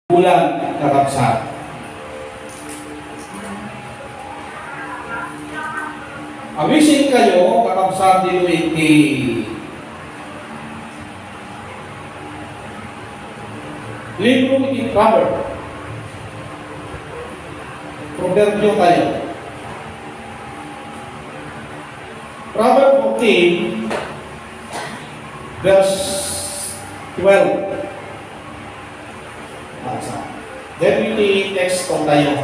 bulan kakabsat. Awisin kayo kakabsat di libro ni Proverbs. Proverbio tayo. Proverbs 14 verse 12. Deputy text ko tayo.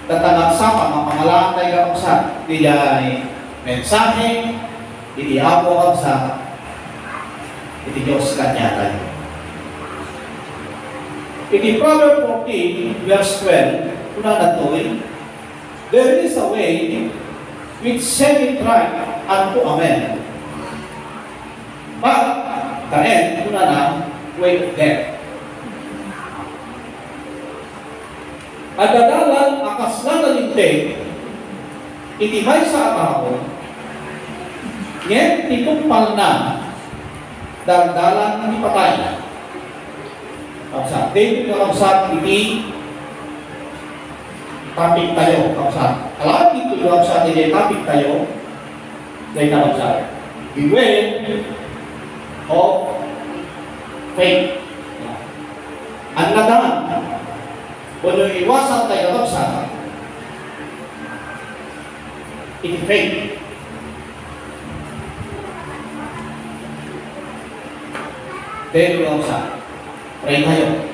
Tatanggap sa pamamangalaan tayo kakabsat. Di ay mensahe, di ako kakabsat, di Diyos kanya tayo. In Proverbs 14 verse 12, una na to, there is a way which seemeth right unto a man, but the end, una na, way of death. At dadalan akas lang na linting, itimay sa atao, ngayon titumpal na, dalan ng ipatay. Kapsat, David kakabsat, ini topic tayo, kapsat. Alam dito yung kapsat, ini topic tayo, dahil kakabsat. Beware of faith. Ang nadaan, kung yung iwasan tayo kakabsat, in faith. Dahil kakabsat. Pray tayo.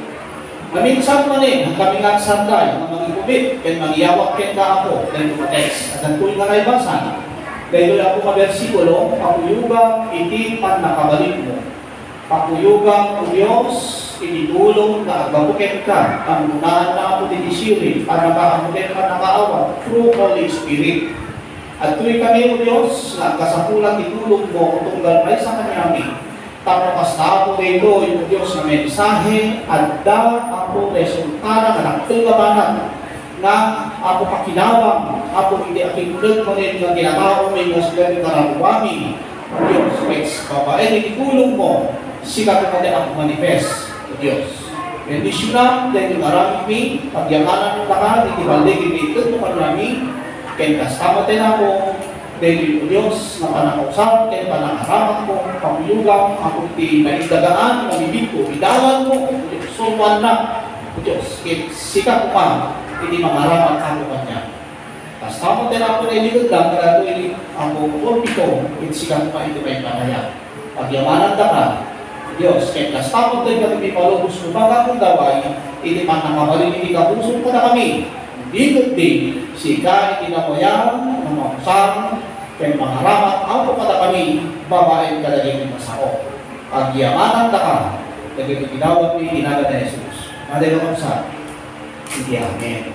Maminsan man ang kami nga sanday, ang mga gubit, kaya magyawak kaya ka ako, dahil text. At ang tuloy nga na ibasa, dahil ako ka versikulo, pakuyugang iti pan nakabalik mo. Pakuyugang o Diyos, ititulong na agbabuket ka, ang unahan na ako dinisiri, para makabuket ka nakaawa, through Holy Spirit. At tuloy kami o Diyos, na kasapulan itulong mo, tunggal may sa kanyami. Tapos ako dito yung Diyos na mensahe at ako resultara na nagtulgabanan na ako pakinawang, ako hindi akinulad mo rin ng ginagawa may nasugad na nabuwami. Diyos, babae, itulong mo, sikat na natin ako manifest o Diyos. Bendisyon na, dahil yung marami, pagyamanan mo na ka, itibaligin ito mo marami, kaya kasama din ako, dahil yung Diyos na panakausap, kaya panakaraman ko, pamuyugang, ako iti naidagaan, nabibig ko, idalan mo, suwan na, o Diyos, sikat ko pa, hindi mangaraman ako kanya. Tapos tama din ako na iligod lang, kaya ito ako ulpi ko, sikat ko pa, hindi pa yung panaya. Pagyamanan ka ka, Diyos, kaya tas tama din kami palubos mo, baga kung daway, hindi man namabalin, hindi ka puso ko na kami. Ikot din, sika itinamoyan, namakusang, kaya mga ramat, ako kada kami, babae ka laging masao. Pagyamanan na ka, laging tinawag ni Inaga na Jesus. Naday na sa hindi amen.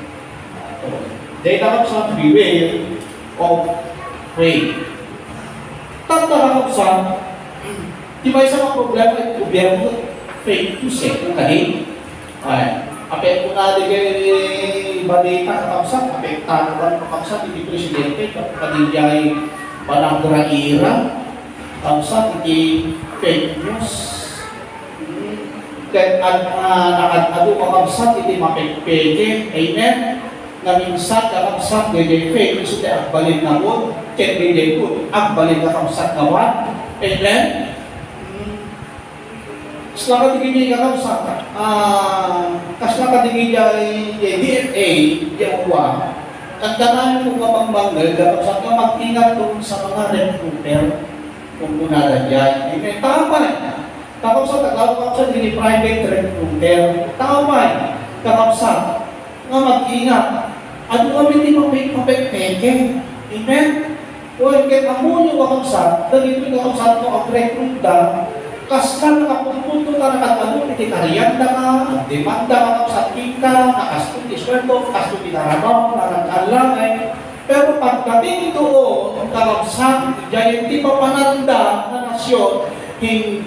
Dahil na sa beware of faith. Tanda na sa di ba isang mga problema ay gobyerno faith to say, kung kanin. Apekto na din kay balita kakabsat, apektado ka kakabsat, hindi presidente, kapatid ay panagdura-ira, kakabsat, hindi fake news. Kaya nakadado kakabsat, hindi mapekpeke, amen? Na minsan kakabsat, hindi fake news, hindi agbalin na po, kaya hindi po, agbalin kakabsat gawan, amen? Selamat tinggi kakabsat, kasih DFA, dia uang. Tandaan mo kapag kakabsat ka mag-ingat kung sa mga recruiter kung kunada dyan. Tama eh. Kakabsat, kakabsat hindi private recruiter. Tama eh. Kakabsat, nga mag-ingat. Ano kami hindi mapekpeke? Amen? Kung amo yung kakabsat, dahil ito kakabsat mo ang recruiter, kaskan nakapunto ka nakatalo, iti kariyan na ka, demanda ka sa kita, nakastuti sweldo, kastuti narabaw, nakakalang pero pagdating doon, ang kakabsat, dyan hindi pa pananda na nasyon, hindi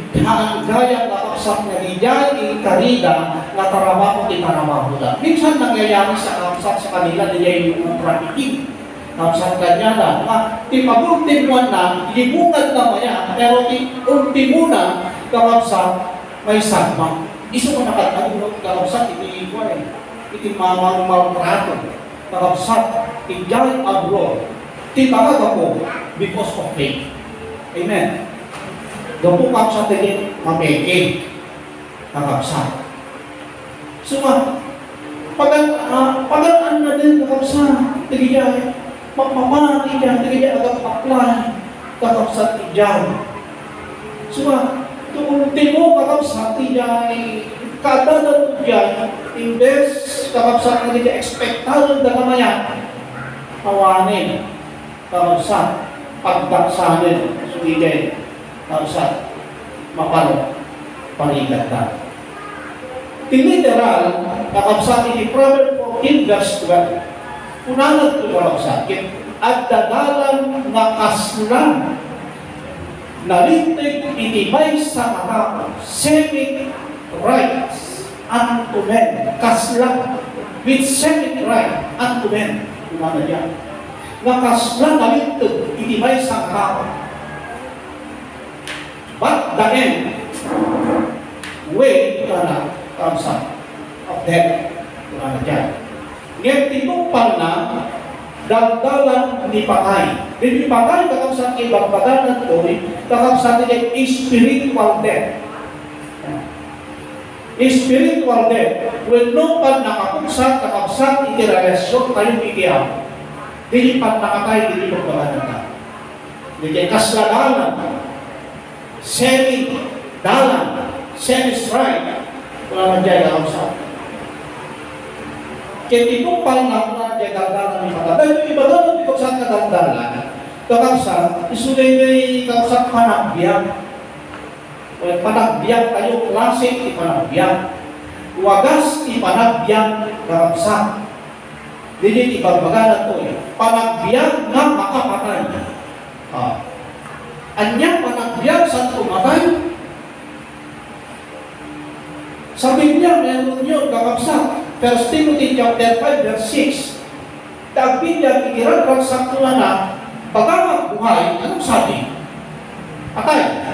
gaya kakabsat na diyan, karida, na tarabaho, tinarabaho na. Minsan nangyayari sa kakabsat sa kanila, diyan yung trafficking. Kapsat kanya na, di pag-ultimuan na, libungan na maya, pero di ultimunan, kapsat, may sagma. Iso ko nakatagulog kakabsat, iti ikuay, iti mamang maltrato, kakabsat, ijay abroad, tibagag ako because of faith. Amen. Gapo kakabsat din, mapeke, kakabsat. So, pagaan na din kakabsat, tigijay, magmamang ijay, tigijay agad apply, kakabsat ijay. So, kung timo kakabsat, ijay, kada na ijay, imbes kakabsat na ijay, ekspektado na kamayan, awanin, kakabsat, pagdaksanin, so ijay, kakabsat, mapalo, panigat na. Literal, kakabsat ini Proverbs 14 verse 12. Unanad ko kakabsat, at dadalan na kaslan, nalintig itimay sa harap, saving rights unto men. Kaslan, with saving right unto men. Unanad yan. Na kaslan, nalintig itimay sa harap. But the end, way na kakabsat of death. Unanad yan. Ngayon, tinupal na daldalan ni patay. Di patay kakabsat ibang padanan to, kakabsat niya spiritual death. Spiritual death. When no pan nakapugsak, kakabsat itirelasyon tayong ikiyaw. Di pan nakatay, di pagpadanan na. Di kasladalan, semi-dalan, semi-strike, wala na dyan kakabsat. Kaya tinupal na muna dyan daldalan ni patay. Dahil yung iba doon, ito saan ka daldalan? Kakabsat, isulay may kakabsat panagbiyak. Panagbiyak tayo, klasik ipanagbiyak. Wagas ipanagbiyak kakabsat. Hindi ibagbaga na ito eh. Panagbiyak na makapatay. Anyang panagbiyak sa tumatay. Sa Biblia, meron yun kakabsat. 1 Timothy chapter 5 verse 6. Dagpin niya ikiragpag sa na pagkamak buhay, anong sabi? Patay.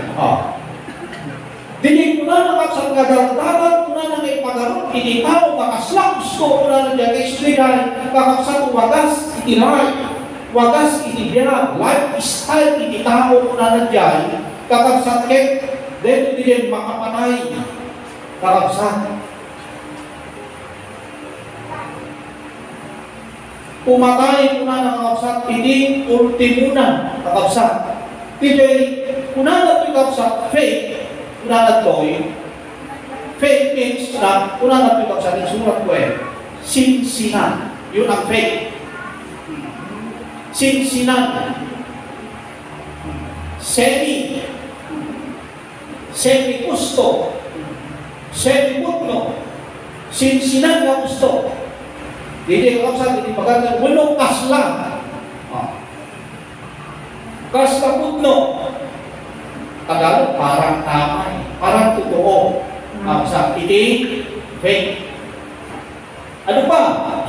Dinig ko na nakapsat nga daldalan, ko na ngay pagkaroon, initaw, makaslaps ko na nandiyan kay Srigan, kakapsat wagas, itinay, wagas, itibiyag, lifestyle, initaw ko na nandiyan, kakapsat kek, dito din makapatay, kakapsat. Pumatay ko na nakakabsat, hindi ultimo na kakabsat. Kaya kuna na ito kakabsat, faith, kuna na ito faith means na, kuna na ito kakabsat, yung surat ko sinsinan, yun ang faith. Sinsinan, semi-gusto, semi-putno, sinsinan na gusto. Hindi kakabsat, hindi pagkakang walong kaslang. Kaslaputno. Tagalog, parang tama, parang totoo. Kakabsat, hindi fake. Ano pa?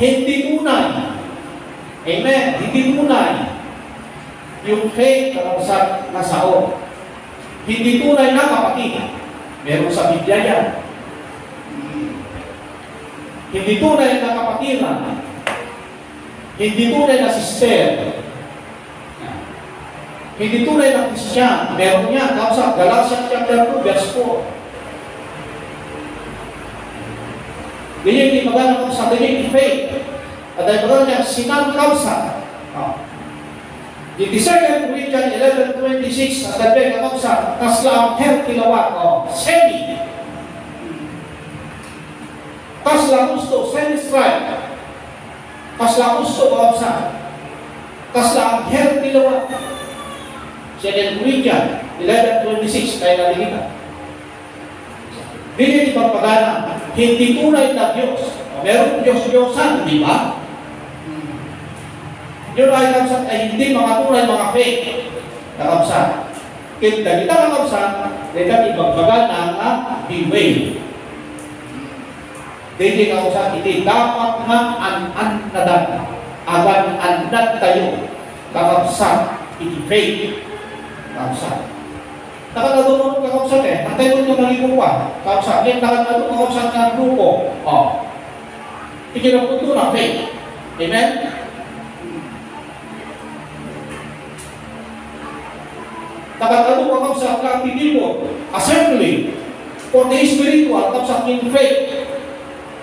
Hindi tunay. Amen. Hindi tunay. Yung fake, kakabsat, nasao. Hindi tunay na kapatid. Meron sa Biblia yan. Hindi tunay na kapatiran. Hindi tunay na sister. Hindi tunay na Christian. Meron niya. Sa Galatians chapter 2, verse 4. Ganyan hindi magana sa ganyan faith. At ay magana niya sinang kausa. Di 2 Corinthians 11:26 at ay kausa kasla ang health kilawat. Semi. Kasla gusto, semi-strike. Kasla gusto, kausa. Kasla ang health kilawat. 2 Corinthians 11:26 kaya natin kita. Hindi ipagpagana, hindi tunay na Diyos. Meron Diyos-Diyosan, di ba? Yun ay kamsat ay hindi mga tunay, mga fake na kamsat. Kita kita na kamsat, kita ipagpagana ang beway. Hindi kamsat, hindi dapat nga an-an-nadan. Agan-an-nad tayo. Kamsat, hindi fake. Kamsat. Nakakadunong kakausan eh. Ang tayo nyo nalikupa. Kakausan. Ngayon nakakadunong kakausan ng grupo. Ikinapunto na faith. Amen? Nakakadunong kakausan ng aktibibo. Assembly. For the spiritual. Kakausan in faith.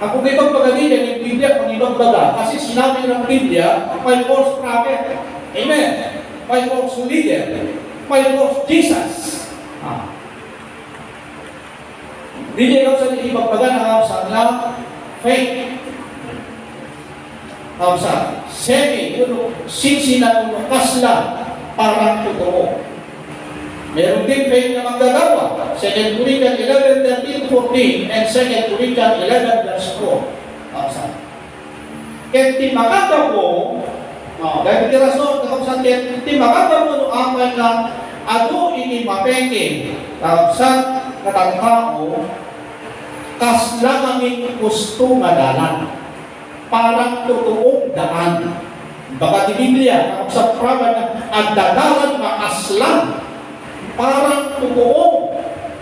Ang kung ibang pagalitan ng Biblia, kung ibang baga. Kasi sinabi ng Biblia, may false prophet. Amen? May false leader. May false Jesus. Hindi lang sa ibagbagan ang sa faith. Ang sa sinsinan kasla parang totoo. Meron din faith na magdagawa. 2 Corinthians 11:13-14 and 2 Corinthians 11 verse 4. Ang sa kaya timakata po, dahil tirason, timakata po nung amay na ano ini mapeke sa katang-tao kas lang aming gusto madalan parang totoong daan. Baka di Biblia sa praman na ang dadalan maaslang parang totoo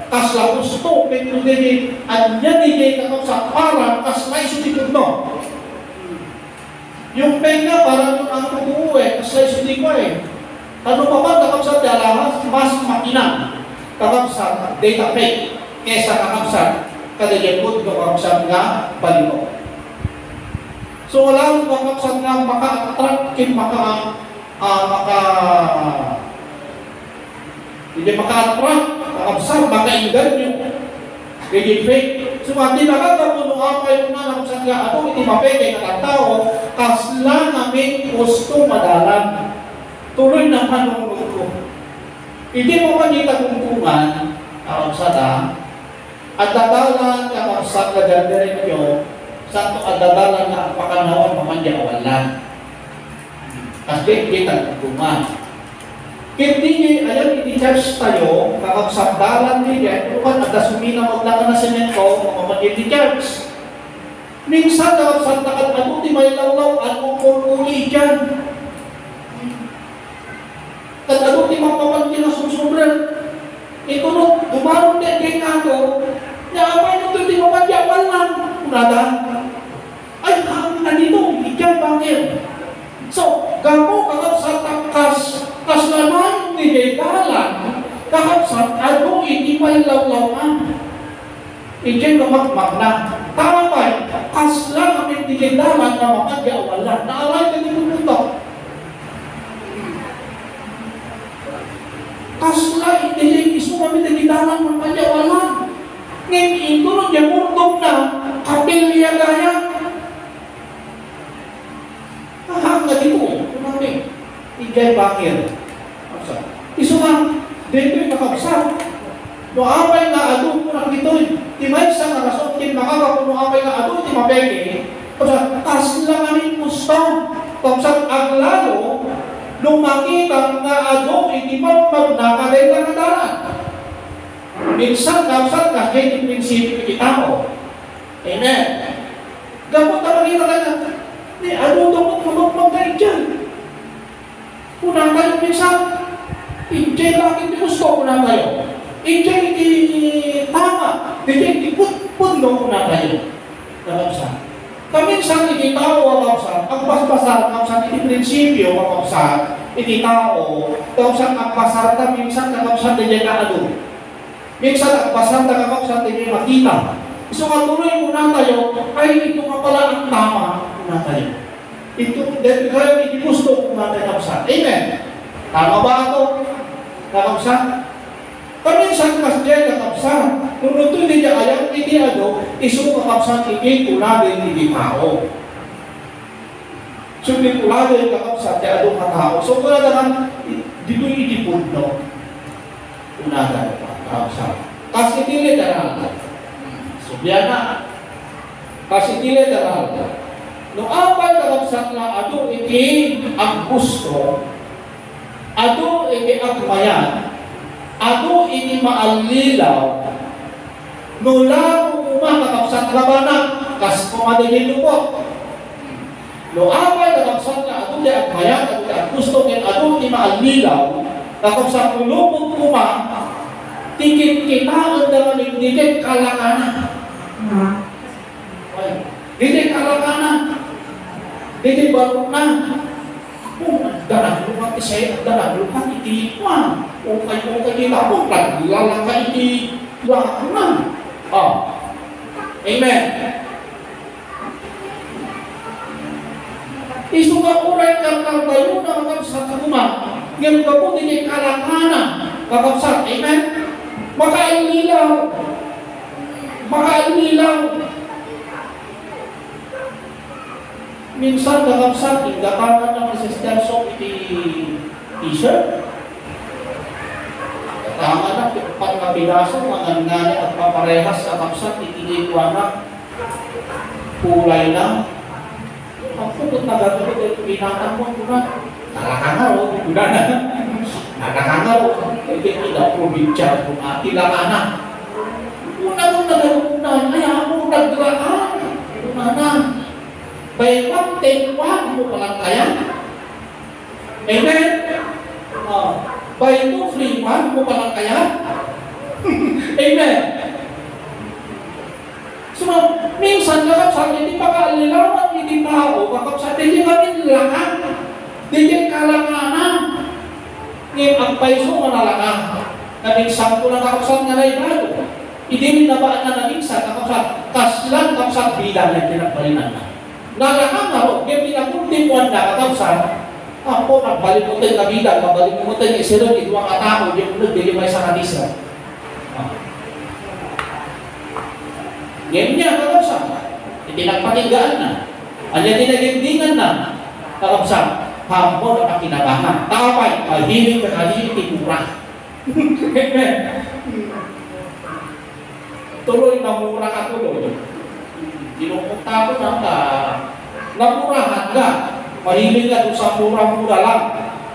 kasla gusto pero din ang yan hindi sa parang kasla isutikod no. Yung penga parang yung ang totoo kasla isutikod ano pa ba kakap sa dalahas mas makinang kakap sa data fake kesa kakap sa kadayakot kakap sa nga balino. So wala kakap sa nga maka-attract hindi maka-attract kakap sa maka-ingan nyo hindi fake. So hindi nakatapuno apay yung kakap sa nga ako hindi mapeke kakatao kasla namin gusto madalan tuloy na panunod ko. Hindi mo manita kungkungan, sada, at dadalan ka sa kadadarin nyo, sa ito at dadalan na ang pakanawan mamandya awalan. Kasi kita kungkungan. Hindi ayan, i-charge tayo, kakapsagdalan niya, bukan at sumina maglakan na semento, mamandya i-charge. Minsan, kakapsagdakan, ano, di may lawlaw, ano, kung dyan. At ano di mapapagin na susobran. Ito no, dumarong din kay ako, na amay no ito di mapagyawan lang. Kunada, ay kami na dito, ikyan bangil. So, gamo kakap sa tangkas, kaslaman ni Dedalan, kakap sa ano iti may lawlawan. Ikyan na magmagna. Tama ba, kasla kami ni Dedalan na mapagyawan lang. Naalay ka di pupunta. Kasla iti isu kami nagidalan ng panyawalan. Ngayon ito nung yamurtong na kapilya gaya. Hahang na dito. Kumami. Igay bakir. Isu nga. Dito yung nakabsar. No amay na ado mo na dito. Timay sa narason. Makakapuno amay na ado. Timapeke. Kasla kami gusto. Kapsar aglalo. Nung makita nga ano, hindi mo magnakalay na kadaran. Minsan, kapsat ka, hindi prinsipyo kita mo. Amen. Gapot na makita ka na, ano daw magmagmagay dyan? Punang tayo minsan, hindi lang hindi gusto punang tayo. Hindi tama. Hindi puno punang tayo. Kapsat. Kaminsan iti tao kakausan, ang basbasar kakausan iti prinsipyo kakausan, iti tao, kakausan ang basar na minsan kakausan na dyan na ano. Minsan ang basar na kakausan na dyan makita. So katuloy muna tayo, ay ito nga pala ang tama muna tayo. Ito, dahil kaya iti gusto muna tayo kakausan. Amen. Tama ba ito? Kakausan? Kaminsan kas dyan kakausan. Kung ito hindi niya ayang iti ano, iso kakapsan iti tuladin iti tao. So iti tuladin kakapsan iti adong katao. So kung naman, dito iti puno. Unadan pa, kakapsan. Kasi iti literal. So biyana. Kasi iti literal. No apay kakapsan na ado iti ang gusto, ado iti ang mayan, ado iti maalilaw, nula kakapsan labanan, kas kumadilin lupot. No apay kakapsan na ado di ang mayan, ado di ang gusto, ado iti maalilaw, kakapsan lupot tikit kita ang damamig, tikit kalakanan. Tikit kalakanan. Tikit balok na. Darah lupa saya, darah lupa iti kuan. Okay kita pun lalaka iti lakunan. Amen. Isuka uray kang bayo na kakabsat rumah. Ngayon ka po din kalakanan. Kakabsat. Amen. Makaalnilaw. Minsan kakabsat, inggatangan ng resistor so iti t-shirt. Katangan na, pagkapidaso, mangangali at paparehas kakabsat, itinigwa na, kulay na. Ang pukot na gagawin ito, binatang mo, nakakangaro, nakakangaro, hindi kita probinsya, kung atilangan na. Una ay ako nagdrakan, una by 1-10-1 mo palang kaya. Amen? By 2-3-1 mo palang kaya. Amen? So, minsan kakapsat, hindi pa kaalilawan, hindi tao, kakapsat, hindi kami nilakan, hindi kalanganan. Ngayon, ang paiso manalakan. Naminsan ko lang kakapsat nga na ibalo. Hindi rin nabaan na naminsan, kakapsat, kaslan kakapsat bilang na pinagpalinan na. Nalakan na ho, ngayon pinagpuntimuan na kakapsat, ako, nagbalimutin na bilang, nagbalimutin na isirog, ito ang katao, yung hindi may sa kanisa. Ngayon niya, kakapsat, itinagpatinggaan na. Anya tinagindingan na, kakapsat, hamon na pakinabangan. Takapay, mahilig ka kahilig, timura. Tuloy na mura ka tuloy. Dinupunta ko na namurahan ka. Mahilig ka doon sa mura-mura lang.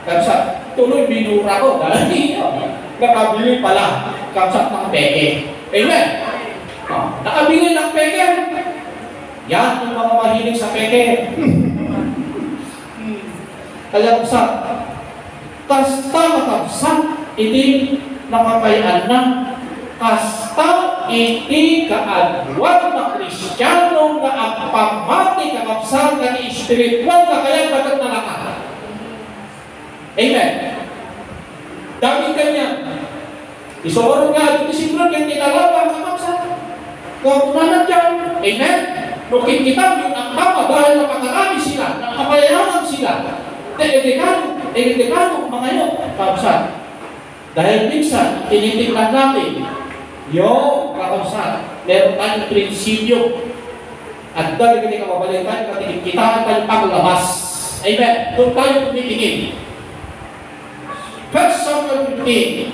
Kakapsat, tuloy binura ko. Dahil nakabili pala. Kakapsat ng peke. Amen? Nakabili ng peke. Yan yung mga mahilig sa peke. Kaya kakapsat, kasta kakapsat, iti nakapayaan na, kasta iti kaadwan na Kristiyano na ang pamati kakapsat na espiritual na kaya bagat na lakas. Amen? Dami ganyan. Isoro nga ito siguro yung tinalaban kakapsat. Kapunanan dyan. Amen? Nukin kita yung ang tama dahil napakarami sila, nakapayayaman sila. Delikado mga yun, kakapsat. Dahil minsan, tinitingnan natin, yung kakapsat, meron tayong prinsipyo. At dahil hindi ka mabalikan, kitaan tayong paglabas. Amen. Doon tayo tumitingin. 1 Samuel 15.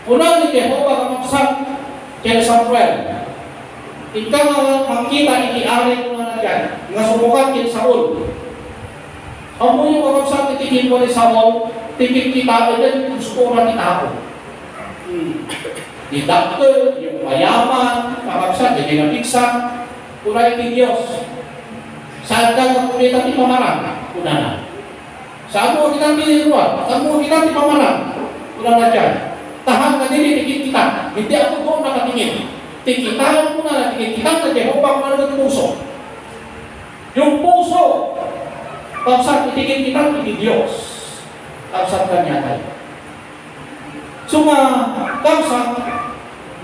Unang ni Jehovah kakapsat, kaya Samuel. Ikaw makita, iti-ari ko na dyan. Nga sumukat kay Saul. Amo yung kakapsat, itikin mo ni Saul, tingin kita, yan yung gusto na kita. Di doctor, yung mayaman, kakapsat, hindi na piksan, kulay ng Diyos. Saan ka magkulit at ipamarang? Una na. Saan mo kitang piniruan? Saan mo kitang ipamarang? Una na dyan. Tahan na din, tingin kita. Hindi ako doon nakatingin. Tikitaan mo na, tingin kita na Jehovah kung ano ng puso. Yung puso, kakapsat, itigin kita, hindi Diyos. Kakapsat kanya tayo. So kakapsat,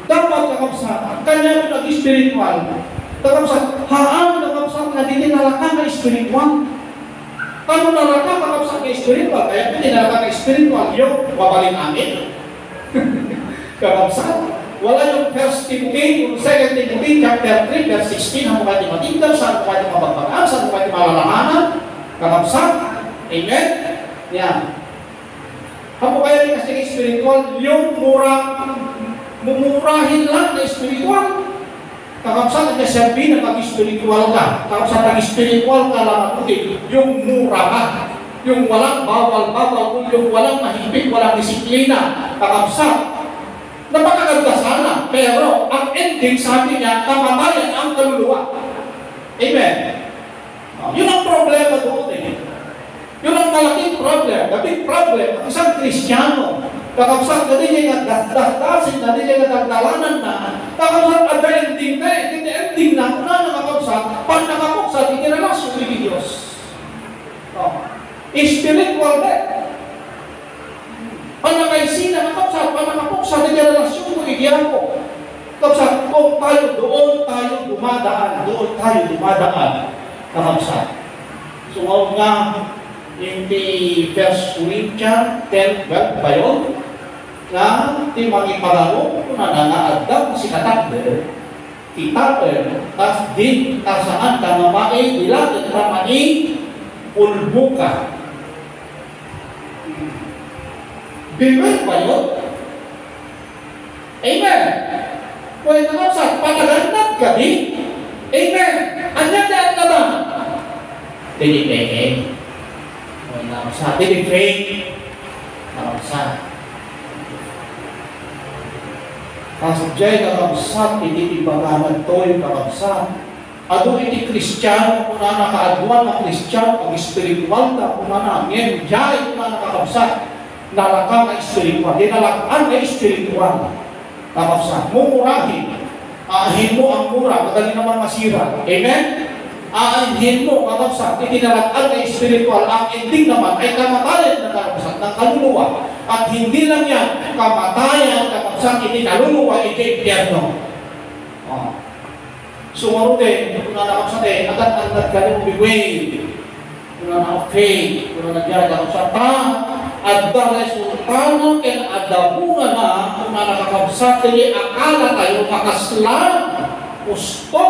dapat kakapsat, kanya mo nag-spiritual. Kakapsat, haan kakapsat na ditinalakan na spiritual. Kano nalakan kakapsat na spiritual? Kaya kung tinalakan na spiritual, yung mabaling amin. Kakapsat, wala yung 1 Timothy, 2 Timothy, chapter 3, verse 16, ang mukha di matinggal, saan mukha di mapagpagaan, saan mukha di malalahanan. Kakapsat, amen? Yan. Ako kaya rin kasi spiritual, yung mumurahin lang na spiritual. Kakapsat, nagsasabi na pag-spiritual ka. Kakapsat, pag-spiritual ka lang ako yung mura ka. Yung walang bawal-bawal, yung walang mahigpit, walang disiplina. Kakapsat, napakaganda sana. Pero, ang ending sabi niya, kamatayan ang kaluluwa. Amen? Yun ang problema doon eh. Yun ang malaking problem. The big problem, ang isang Kristiyano, Kakabsat, ganili nga dasdasin, ganili nga dagdalanan na. Kakabsat, ada ending na eh. Hindi ending na. Una na kakabsat, pag nakakabsat, ikinalasyon ni Diyos. Spiritual death. Pag nakaisina, kakabsat, pag nakakabsat, ikinalasyon mo idiyan ko. Kakabsat, kung tayo doon tayo dumadaan. Kakabsat. So, nga, in the 1 Corinthians 10:12 ba yun? Na di mangiparano kung nananaadam si katakder kita tas di tasaan ka mamai ilang ramai ulbuka beware ba yun? Amen. Kung ito sa pataganap kami, amen. Anya dyan na ba? Tinipeke. Sa tinipeke. Sa kasabjay kakabsat, ititibaganan to'y kakabsat. Ado iti Kristiyano, kung na nakaadwan na Kristiyano, ang spiritual na, kung na ngayon, jay, kung na nakakabsat, nalakang na spiritual, dinalakaan na spiritual. Kakabsat, mumurahin, aahin mo ang mura, madali naman masira. Amen? Aahin mo, kakabsat, itinalakaan na spiritual, ang ending naman ay kamatayan na kakabsat, ng kaluluwa. At hindi lang yan, kamatayan, kakabsat, itinaluluwa, iti-impyerno. Sumarute, kung na nakabsat agad-agad ka rin bigway. Kung na na-okay, kung na nagyari kakabsat, at the resultano ken adabunga na kung na nakakabsat, akala tayo makaslan, gusto.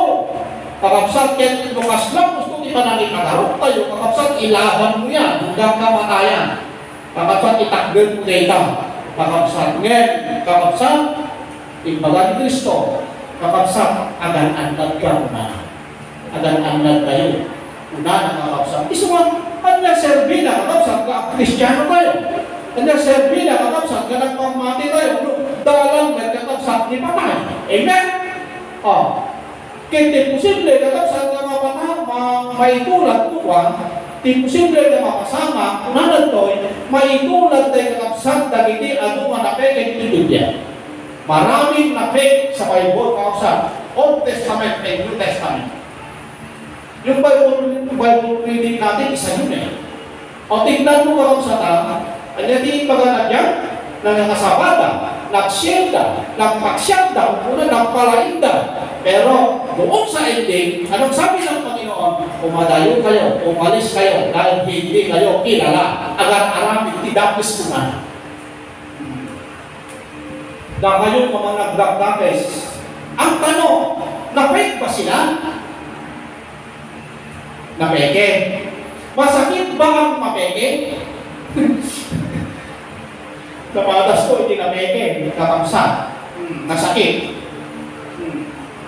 Kakabsat, ken makaslan, gusto di pa nakikarap tayo, kakabsat, ilaban mo yan, hanggang kamatayan. Kakabsat, itakbil mo data. Kakabsat, kakabsat, imbaga ni Kristo. Kakabsat, agan-anad ka na. Agan-anad tayo. Una na kakabsat. Isuman, kanya serbi na kakabsat ka, Kristiyano tayo. Kanya serbi na kakabsat ka, nagpamati tayo. Dalang na kakabsat ni patay. Amen? Kaya posible kakabsat ka mapatay, maitulat tuwan, di posible na mapasama, kunanan to'y, maitulat tayo kakabsat, dagiti ado manapeke ito diyan. Maraming napek sa Bible kakabsat, Old Testament and New Testament. Yung Bible reading natin, isa yun eh. O tignan mo kakabsat, ano yung paghanap yan? Nangangasabada, nagsyenda, nagpaksyanda, una nagpalainda. Pero doon sa ending, anong sabi ng Panginoon? Umadayo kayo, umalis kayo, dahil hindi kayo kilala. Agar-araming tidapis ko na. Dahil kayo mga nagdagdakes. Ang tanong, na-fake ba sila? Na-peke? Masakit ba ang mapeke? Kapadas ko, hindi na-peke. Kakamsa. Nasakit.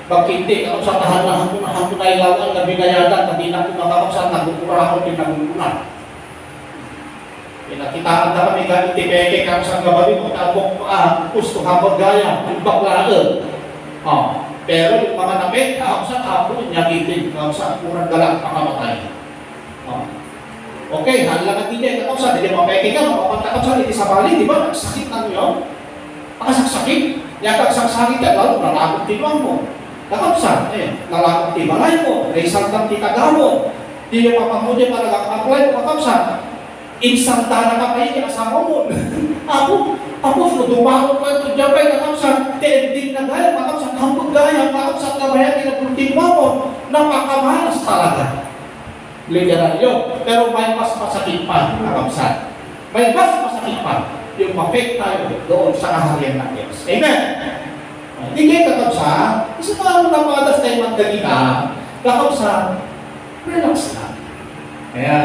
Bakit hindi? Ako sa tahan-tahan ko na ilawan na binayadan, hindi na ko makakapsat, nagkukura ako, pinagkukunan. Pinakitaan na kami gamit ni Peke, kapsang gababi mo, tapos gusto kapag gaya, yung baklaan. Pero yung mga namit, kapsang ako, nyakitin, kapsang kurang galang pakamatay. Okay, halaga din yan, kapsang, hindi mapeke ka, kapsang, hindi sa bali, di ba? Nagsakit na yun. Nakasaksakit, yakag-saksakit ka, lalo, nalakot tinuang mo. Nakapsan, nalakot tibalay mo, naisaltang tikagamon, di yung mapamudya para lang-apply mo, nakapsan, insanta na ka pa yung kasama mo. Ako, dumako ka ito, jabay, nakapsan, tending na gaya, nakapsan, hambog gaya, nakapsan na gaya, kinapultima mo, napakamalas talaga. Ligaran yun, pero may mas masakit pa, nakapsan. May mas masakit pa, yung ma-fake tayo doon sa kaharian ng Diyos. Amen? Hindi kayo kakabsa, isa pa ang napadas tayo magdagita, kakabsa, relax lang. Kaya,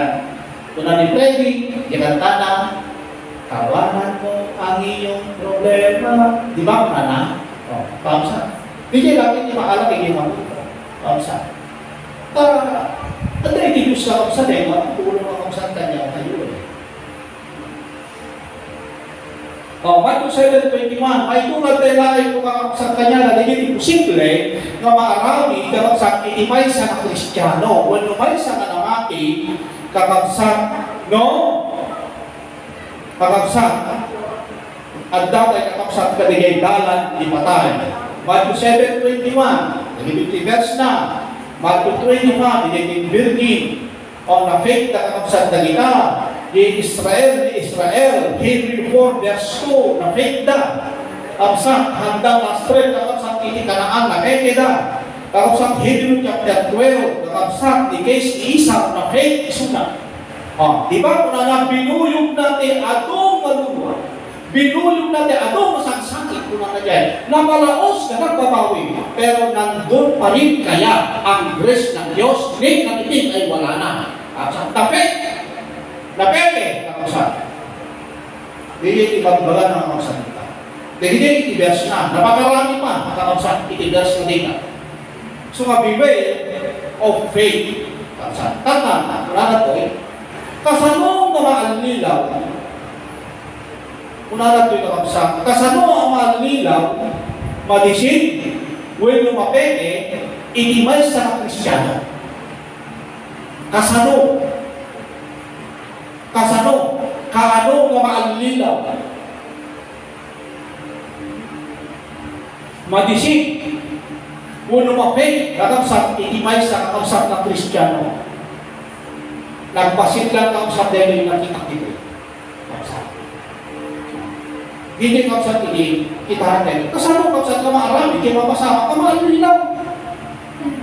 kung na ni Freddy, ikanta na, tawanan mo ang iyong problema. Di ba kung na? Kakabsa. Hindi kayo lang yung makalang yung mabuto. Kakabsa. At na itinus kakabsa dahil matulong kakabsa kanya tayo. Matthew 7:21, ay tulad tayo lahat kung kakabsat kanya na hindi posible na maarami kakabsat itimay sa na Kristiyano. When umay sa kanamati, kakabsat, no? Kakabsat, at datay kakapsat kadigay dalan di patay. Matthew 7:21, naging verse na. Matthew 25, naging virgin. O na faith na kakapsat na kita. Di Israel, Hebrew 4 verse 2, na faith na. Kakapsat, handa na straight kakapsat iti kanaan na ekeda. Kakapsat Hebrew chapter 12, kakapsat ni case ni Isaac na faith isuna. Di ba kung na binuyog natin atong maluwa? Binulong natin, atong masagsakit ko na dyan, napalaos na nagbabawi, pero nandun pa rin kaya ang grace ng Diyos, ni kanitin ay wala na. At sa tapit, napete, nakasal. Hindi ibagbaga ng mga salita. Hindi itibers na, napakarami pa, nakasal, itibers na din. So, beware of faith. Tanda, wala na po eh. Kasanong na maalnilaw, unarat ito kakapsat. Kasano ang malililaw, madisin, when lumapete, itimay sa Kristyano. Kasano? Kaano na malililaw? Madisin, when lumapete, kakapsat, itimay sa kakapsat ng Kristyano. Nagpasit lang kakapsat dahil yung nakita dito. Hindi kapsat ini kita natin. Kasama kapsat ka maarami, kaya mapasama ka maalililaw.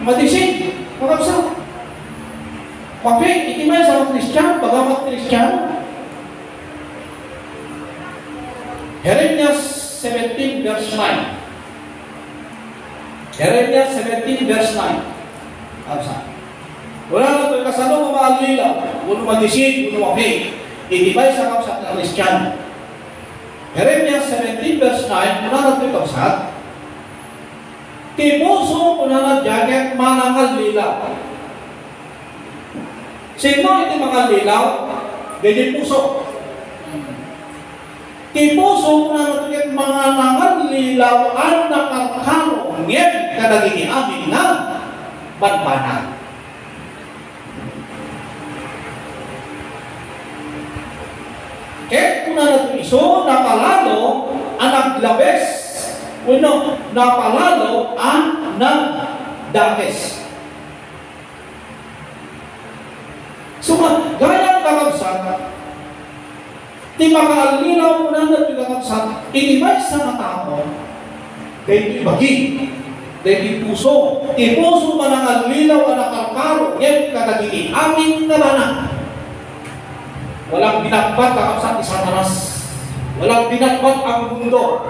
Madisig, kapsat. Mapig, itimay sa Kristiyan, bagamat Kristiyan. Jeremias 17 verse 9. Jeremias 17 verse 9. Kapsat. Wala na ito, kasama ka maalililaw. Uno madisig, uno mapig. Itimay sa kapsat ng Kristiyan. Jeremias 17 verse 9, muna natin ito sa tipuso muna na jacket manangal lilaw. Sino iti mga lilaw? Dili puso. Tipuso muna natin mga nangal lilaw ang nakakano ngayon kadagini amin ng banbanan. Kaya kung natin iso, napalalo ang naglabes. Uno, napalalo ang nagdakes. So, gaya ang kakabsat, di makaalinaw mo na natin kakabsat, inimay sa matao, dahil ibagi, dahil puso, ipuso man ang alinaw ang nakarkaro, yan kadagini, amin na banak. Walang binagbat kakapsat ni Satanas. Walang binagbat ang mundo.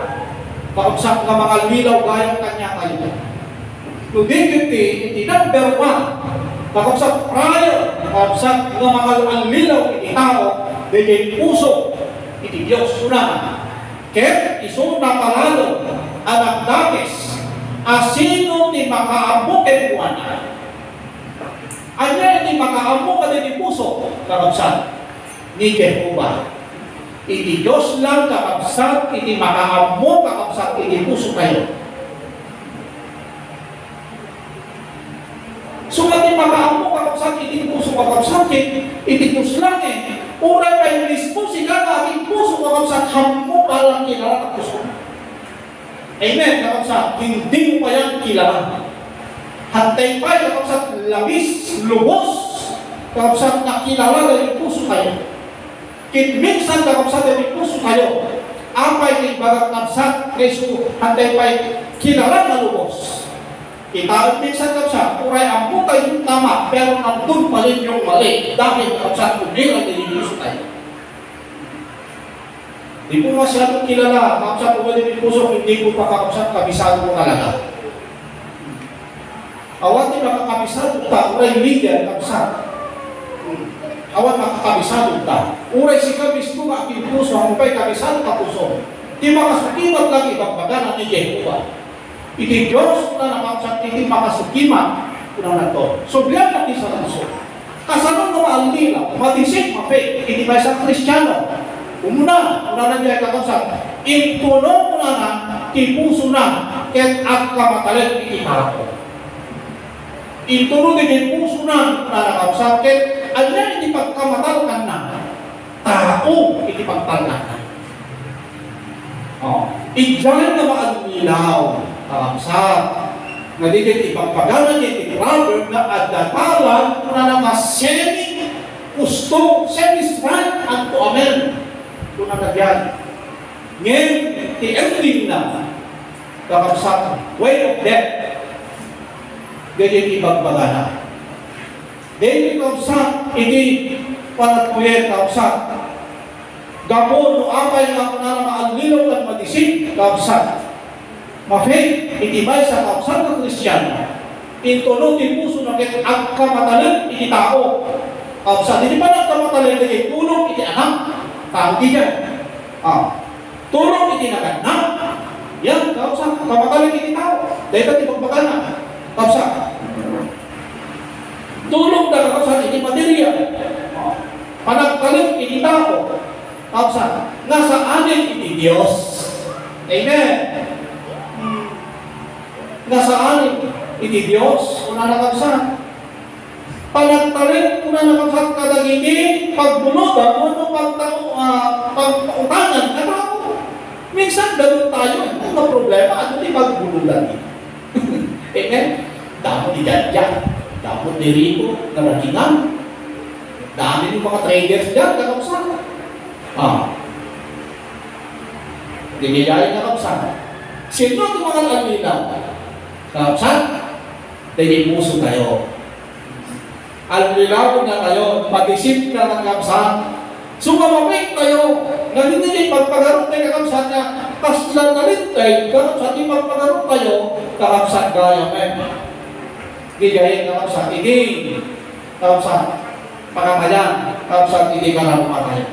Kakapsat ng mga lilaw gayang kanya kayo. Nudikiti, iti number 1. Kakapsat prior, kakapsat ng mga lilaw iti tao, dahil puso, iti Diyos una. Kaya iso na palalo, anak dakis, asino ni makaamok e buwana. Anya ni makaamok ka din puso, kakapsat ni Jehovah. Iti Diyos lang kakabsat, iti makaamo kakabsat, iti puso kayo. So, iti makaamo kakabsat, iti puso kakabsat, iti Diyos lang eh. Uray kayo mismo, sila na ating puso kakabsat, hamo palang kilala ka puso. Amen, kakabsat, hindi mo pa yan kilala. Hantay pa yung kakabsat, labis, lubos, kakabsat, nakilala na yung puso kayo. Kit minsan kakabsat ay puso kayo. Apay kay bagat kabsat, Kristo, hantay pa'y kilala na lubos. Kita minsan kabsat, uray ang putay yung tama, pero nandun pa rin yung mali. Dahil kabsat, hindi lang nililuso tayo. Di po masyadong kilala, kabsat, kung hindi puso, hindi po pa kakabsat, kabisado mo talaga. Awatin makakabisado ta, uray leader, kabsat. Awan makakabisado ta. Uray si kabis mo aking puso, humpay kabisado ka puso. Di makasukimat lang ibagbaga ni Jehovah. Iti Diyos na nakapsat, hindi makasukimat kuna na to. So, biyan natin sa puso. Kasanong na maalila, matisik, mapit, hindi ba isang Kristiyano? Umuna na niya kakapsat. Intuno na na, tipuso na, ket at kamatalit ikiharap. Intuno din puso na nakapsat, ket anya iti pagkamatalkan na, tao iti pagtalkan na. Idiyan na maagminaw. Kakamsat. Nga dito ipagpagalan niya iti proverb na adatalan na nga semi-gusto, semi-strand at to amen. Kung nagyan. Ngayon, the ending na kakamsat, way of death. Dito ipagpagalan. Dito kakamsat, iti panatuyen kakamsat. Gamo no apay nga na maalilaw at madisip kakamsat. Ma-faith, itibay sa kausap ng Kristiyano. Intulong din puso na kaya ang kamatalan, iti tao. Kausap, hindi pa nagkamatalan na tulong, iti anak. Tao di dyan. Tulong, iti naganak. Yan, kausap, kamatalan, iti tao. Dahil natin pagpagana. Kausap. Tulong na kausap, iti material. Panagtalim, iti tao. Kausap, nasa anin, iti Diyos. Amen. Nasaan iti Diyos, una nakabsat. Panagtarin, una nakabsat kadagiti, pagbunudan, ano pagpautangan, katao. Minsan, ganun tayo, ano problema, ano di pagbunudan? Amen? Damo di dyan, damo di rito, narakingan. Dami yung mga traders dyan, nakabsat. Diniyayin nakabsat. Sino ang mga alinaw? Kapsat, dahil puso kayo. Alilawin na kayo, madisip na ng kapsat. Sumamamig kayo, na hindi magpagarot tayo kapsat niya, tas lanalintay, kapsat yung magpagarot tayo, kapsat kaya, men. Gigayin na kapsat, hindi. Kapsat, pakamayan, kapsat, hindi ka na umatay.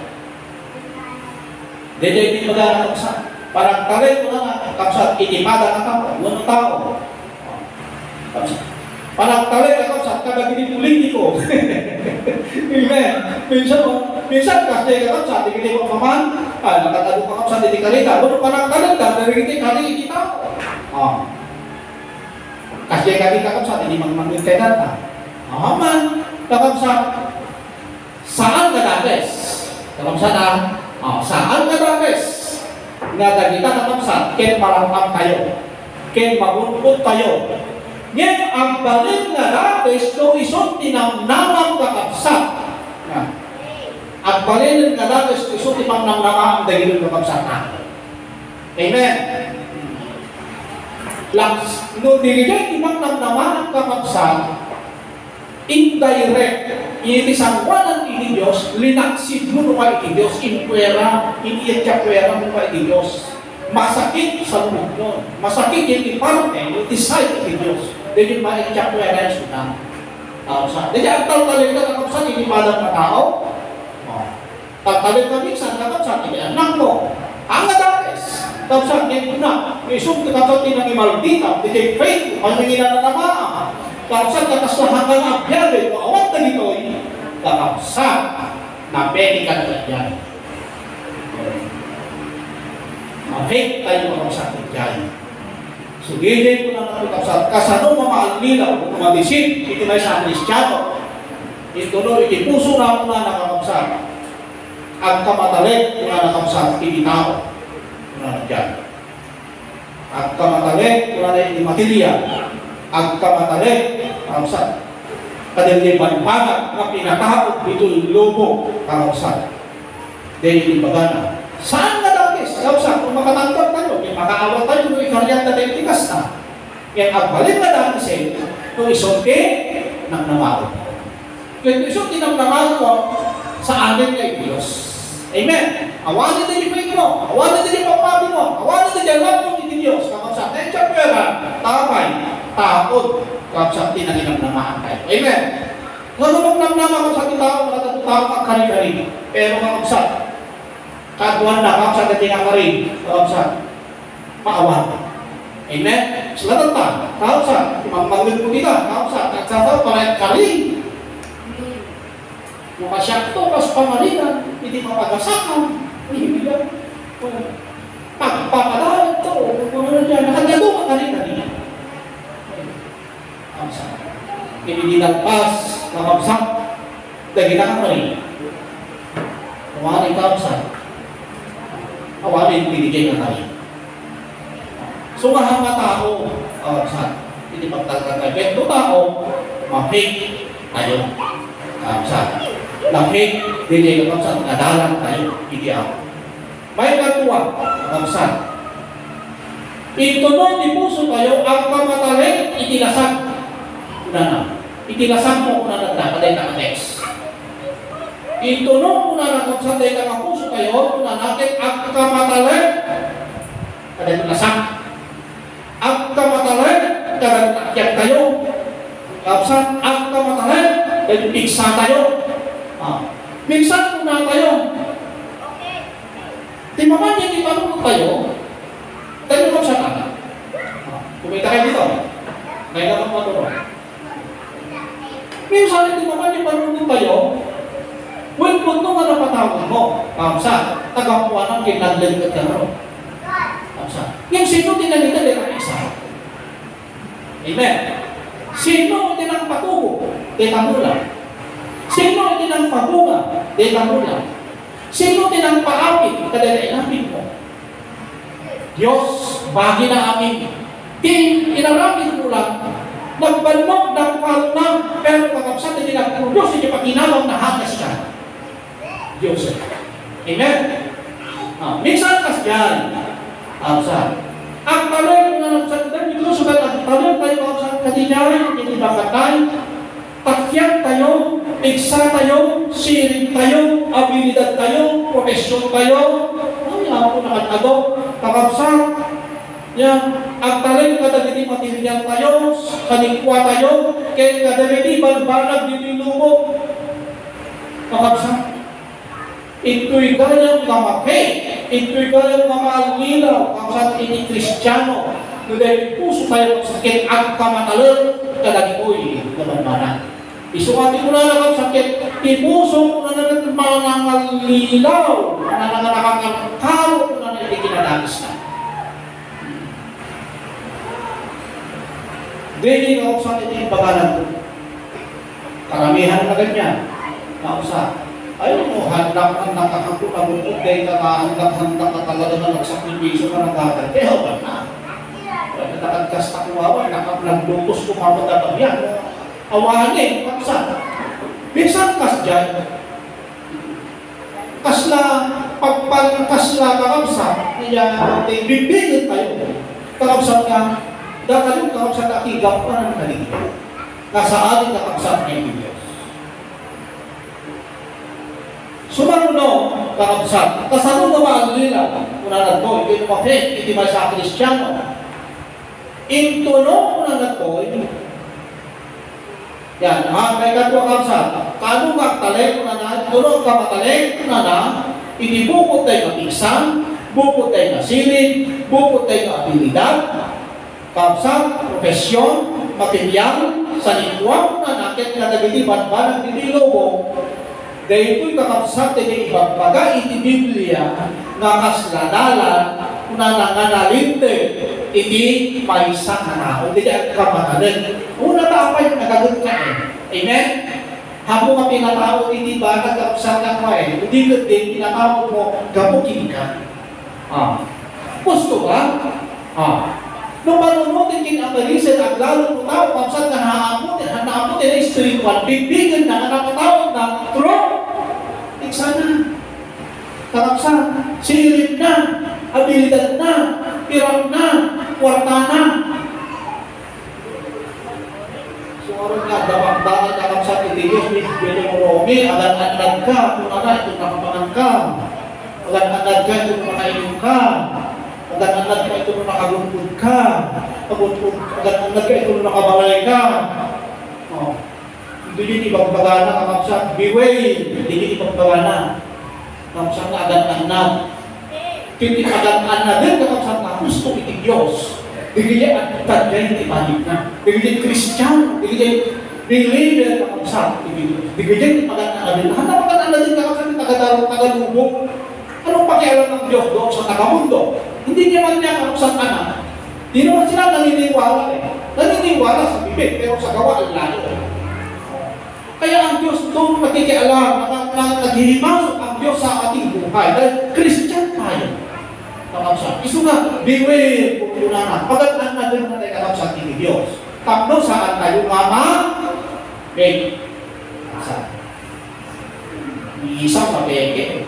Hindi magana kapsat. Parang tarin mo na nga, kapsat, itimada ka tao, ng tao. Parang tarin ka kapsat, kadagini politiko. Amen. Minsan kasi ka kapsat, hindi mo kaman, nakatalo ka kapsat, hindi ka rin. Parang tarin ka, narigiti ka rin, hindi tao. Kasi ka kapsat, hindi magmangin kay data. Man, kapsat, saan ka dapes? Kapsat saan ka dapes? Nga dagita kapsat, ken maramam tayo, ken magunpot tayo. Ngayon, ang balin nga dapes, no isot tinamnamang kakapsat. Ang balin nga dapes, no isot tinamnamang ang dagilong kakapsat na. Amen. No dirigay tinamnamang kakapsat, indirect, inisangwanan ini Diyos, linaksid mo nung iti Diyos, inpuera, iniyatyapwera mo pa iti Diyos. Masakit sa loob nun. Masakit yung iparte, yung decide iti Diyos. Dahil yung maiyatyapwera yung sudan. Dahil ang taltalin ka kakapsat, inipalang na tao. Taltalin ka minsan, kakapsat, ini anak mo. Ang adakes. Kakapsat, ngayon na, isong kakapsat ng imaldita, dahil faith, pangingina na naman. Kakapsat, kakaslahan ka na abyabe, awat na dito, kakapsat, na pwede ka na dyan. Ma-faith tayo kakapsat na dyan. So, gilin ko na kakapsat, kasano mamaalinaw, kung madisip, ito na isang Kristiyano, ito no, itipuso na ako na nakakapsat. Ang kamatalit, kung na nakapsat, ibitaw, kung na dyan. Ang kamatalit, kung na imaterial, ang kamatalit, kakapsat. Kadaliman pangat na pinatahog ito'y lobo, kakapsat. Dahil ibagana. Saan na dapis? Kakapsat, kung makatanggap tayo, may makaawat tayo, kung ikaryat na tayo tikas na. Kaya ang balik na dapis kung isote, nang namaro. Kung isote nang namaro ko, sa amin kay Diyos. Amen. Awanin din yung faith mo, awanin din yung pagpabi mo, awanin din yung love mo ni Diyos, kakapsat. Dahil siya pwera, tapay, takot, kakapsat, tinaginang namahan tayo. Amen. Nalumog nang naman sa tao, matatutao ka kari-kari. Pero kakapsat, kaduan na, kakapsat na tinakari, kakapsat, maawan. Amen. Selatan ta, kakapsat, imamagin mo kita, kakapsat, kakapsat, parang kari. Makasyak to, kas pangalinan, hindi mapagasakan, hindi ba? Pagpapadahan to, kung ano dyan, nakagado ka kari-kari. Kakapsat. Hindi nagpas, kakapsat, dahil nakakari. Awanin kakapsat. Awanin, pinigay na tayo. Sumahang nga tao, saan? Hindi pagtagkan tayo. Pero tao, mahig tayo. Saan? Lahig, hindi ka saan? Nadalang tayo. Hindi ako. May katuwa, saan? Itunog di puso tayo, ang kamataling itilasag. Una na. Itilasag mo una na dapat na text. Itunog una na kung saan tayo ka puso tayo, una natin ang kamataling kada itilasag. Ang kamataling kada nakyak tayo. Kapsan, ang kamataling kada piksa tayo. Piksa muna tayo. Di maman yung itanong tayo, tayo mo siya na. Kumita kayo dito. Ngayon naman matulog. Minsan, hindi naman yung marunong tayo, well, kung ito nga napatawag mo, sa tagapuan ng kinaglan ka ron. Yung sino tinalita din ang isa. Amen. Sino tinang patugo? Ditang mula. Sino tinang pabunga? Ditang mula. Sino tinang paapit? Kadalainapin mo. Diyos, bagi na amin. Inarapin mo lang. Nagbalmog, nagpalunang, pero pagkapsat na ginagpuro Diyos, hindi pa kinawang nahagas ka. Diyos. Amen? Minsan kas dyan. Ang talong na nagsakitan, ito sugat ang talong tayo sa katinyari, hindi bakatay, takyan tayo, iksa tayo, siring tayo, abilidad tayo, profesyon tayo, ay, ako nakatago, kakapsat, yan, ang talong kadagiti material tayo, kanikwa tayo, kaya kadagiti balbanag dinilubog, kakapsat, ito'y gayang kamake, ito'y gayang kamalilaw, ang sa ini Kristiyano, dahil puso tayo sakit ang kamatalan, kadagito'y laban-manan. Isukati mo na lang ang sakit, ipuso mo na lang manangalilaw, nakakakaro mo na lang ikinadagis na. Dili ka sa ating bagalan ko. Karamihan na ganyan, nausa. Ayaw mo, handak ang nakakakulabot dahil ka handak ka talaga na nagsakripisyo ka ng gagawin. Kaya ba na? Nakagkas na kuwawa, naglutos kumabot na yan. Awanin, kapsa. Minsan kas dyan, kasla, pagpagkasla kakapsa, bibigin tayo. Kakapsa ka, dahil kakapsa ka, igap pa ng kaligid. Kasaan kakapsa ng Diyos. Sumaruno, kakabsat, kasano naman nila, una na to, ito mafit, iti may sa Kristiyano. Intuno una na to, yan, may katwa kakabsat, kano kaktalek una na, tuno kamatalek una na, iti bukod tayo matiksan, bukod tayo masilid, bukod tayo abilidad, kakabsat, profesyon, material, sa lingwang na nakit na nagiliban ba ng dinilobo, dahil ito'y kakabsat na ibagbaga iti Biblia nga kasladalan na nanganalinte iti paisang tao. Hindi ang kamatalan. Una tapay nagagot ka eh. Amen? Habang ka pinatawag iti ba nagkabsat ka pa eh. Hindi ka din pinatawag mo gamukin ka. Gusto ba? Nung manunutin kinapalisan at lalo mo tao, kapsat na naamutin na spiritual, bibigyan na nakatawag na true. Sana, kakapsat, silid na, abilidad na, pirang na, kwarta na. Sumarong nga, dapat kakapsat iti Diyos, Bili mo Romy, agad-agad ka, kung ito nakapangan ka, agad-agad ka, ito nakainom ka, agad-agad ka, ito nakagulpud ka, agad-agad ka, ito nakabalay ka. Hindi yun ibagbaga na kakapsat, beway, hindi yun ibagbaga na. Kakapsat na agad-agad. Hindi agad-agad na din kakapsat na gusto iti Diyos. Hindi yan at tadya yung ipanig na. Hindi yan Christian, hindi yan believer kakapsat. Hindi yan agad-agad din. Hanap agad-agad din kakapsat yung tagalubog. Anong pakialam ng Diyos doon sa tagamundo? Hindi naman niya kakapsat anak. Hindi naman sila naniniwala eh. Naniniwala sa bibig, pero sa gawa ang layo. Kaya ang Diyos doon nakikialam, naghihimasok ang Diyos sa ating buhay. Dahil Christian tayo. kakabsat. Isu nga, beware kung na. Pagkat na doon na tayo kakabsat ni Diyos. Tapno saan tayo mama? Okay. Saan? Isang kapeke.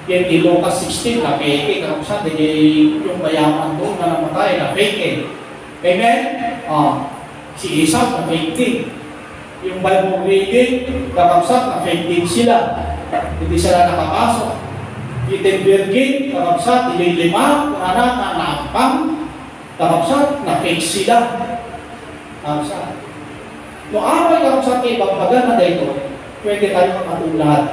Yan di Lucas 16, kapeke. Kakabsat, yung mayaman doon na namatay, kapeke. Amen? Si Isaac na fake din. Yung Bible reading, kakabsat na fake din sila. Hindi sila nakapasok. Yung virgin, kakabsat, yung 5, kung anak na naampang, kakabsat, na fake sila. Kakabsat. Kung away kakabsat kay bagbagan na dito, pwede tayo makatulad.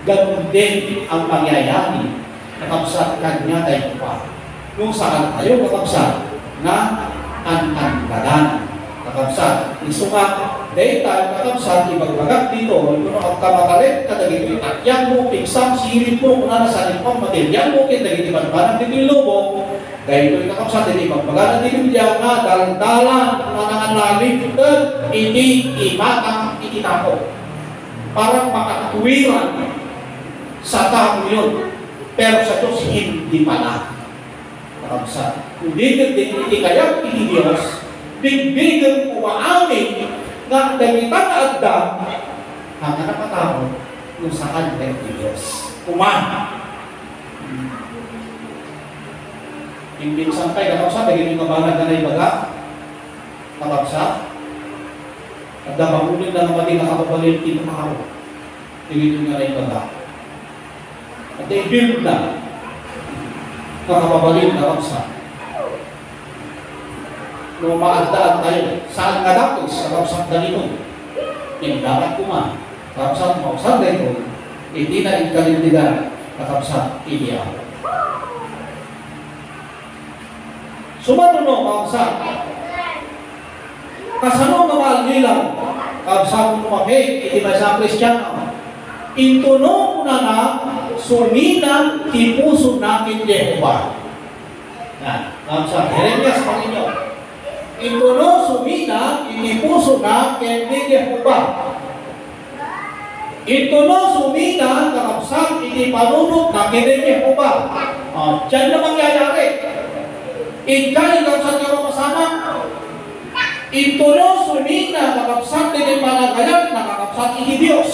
Ganun din ang pangyayari. Kakabsat, kanya tayo pa. Kung saan tayo kakabsat, na an-an-badan. Kakabsat, isumak, dahil tayo kakabsat, ibagbagat dito, kung ang kamatalit, kadagito itakyan mo, piksam, sirit mo, kung nasalit mo, matilyan mo, kitagiti banbanang ditilo mo, dahil ito kakabsat, hindi ibagbagat na dilimya nga, dalan-dalan, kung nanganlalim, hindi imatang ititako. Parang makatuwiran sa tao yun, pero sa Diyos, hindi pala. Kakabsat, kung hindi kaya hindi Diyos, bigbigan umaamin na dalitan na agdam ang nakatao kung saan tayo Diyos. Imbinsan kayo, kakabsat, naging yung kabanag na naibaga, kakabsat, at damang ulit na naman nakakabalin dito makao. Naging yung naibaga. At i-build na, nakababalin, kakabsat. Nung maagdaan tayo, saan nga dapat sa kapsang dalito? Yung dapat kuma, kapsang mausang dito, hindi na ikalindigan na kapsang idiyaw. Sumanuno, kapsang, kasano na maalilaw, kapsang kumapit, hindi ba sa Kristiyano? Intuno na na, sumina, tipuso namin Yehova. Yan, kapsang, Jeremias Panginoon. Ito no, sumina, inipuso na, kendi Yehova. Ito no, sumina, kakabsat, inipanunod na, kendi Yehova. Diyan na mangyayari. Ikay, kakabsat ka masama. Ito no, sumina, kakabsat, inipanagayan, nakakabsat, ini Diyos.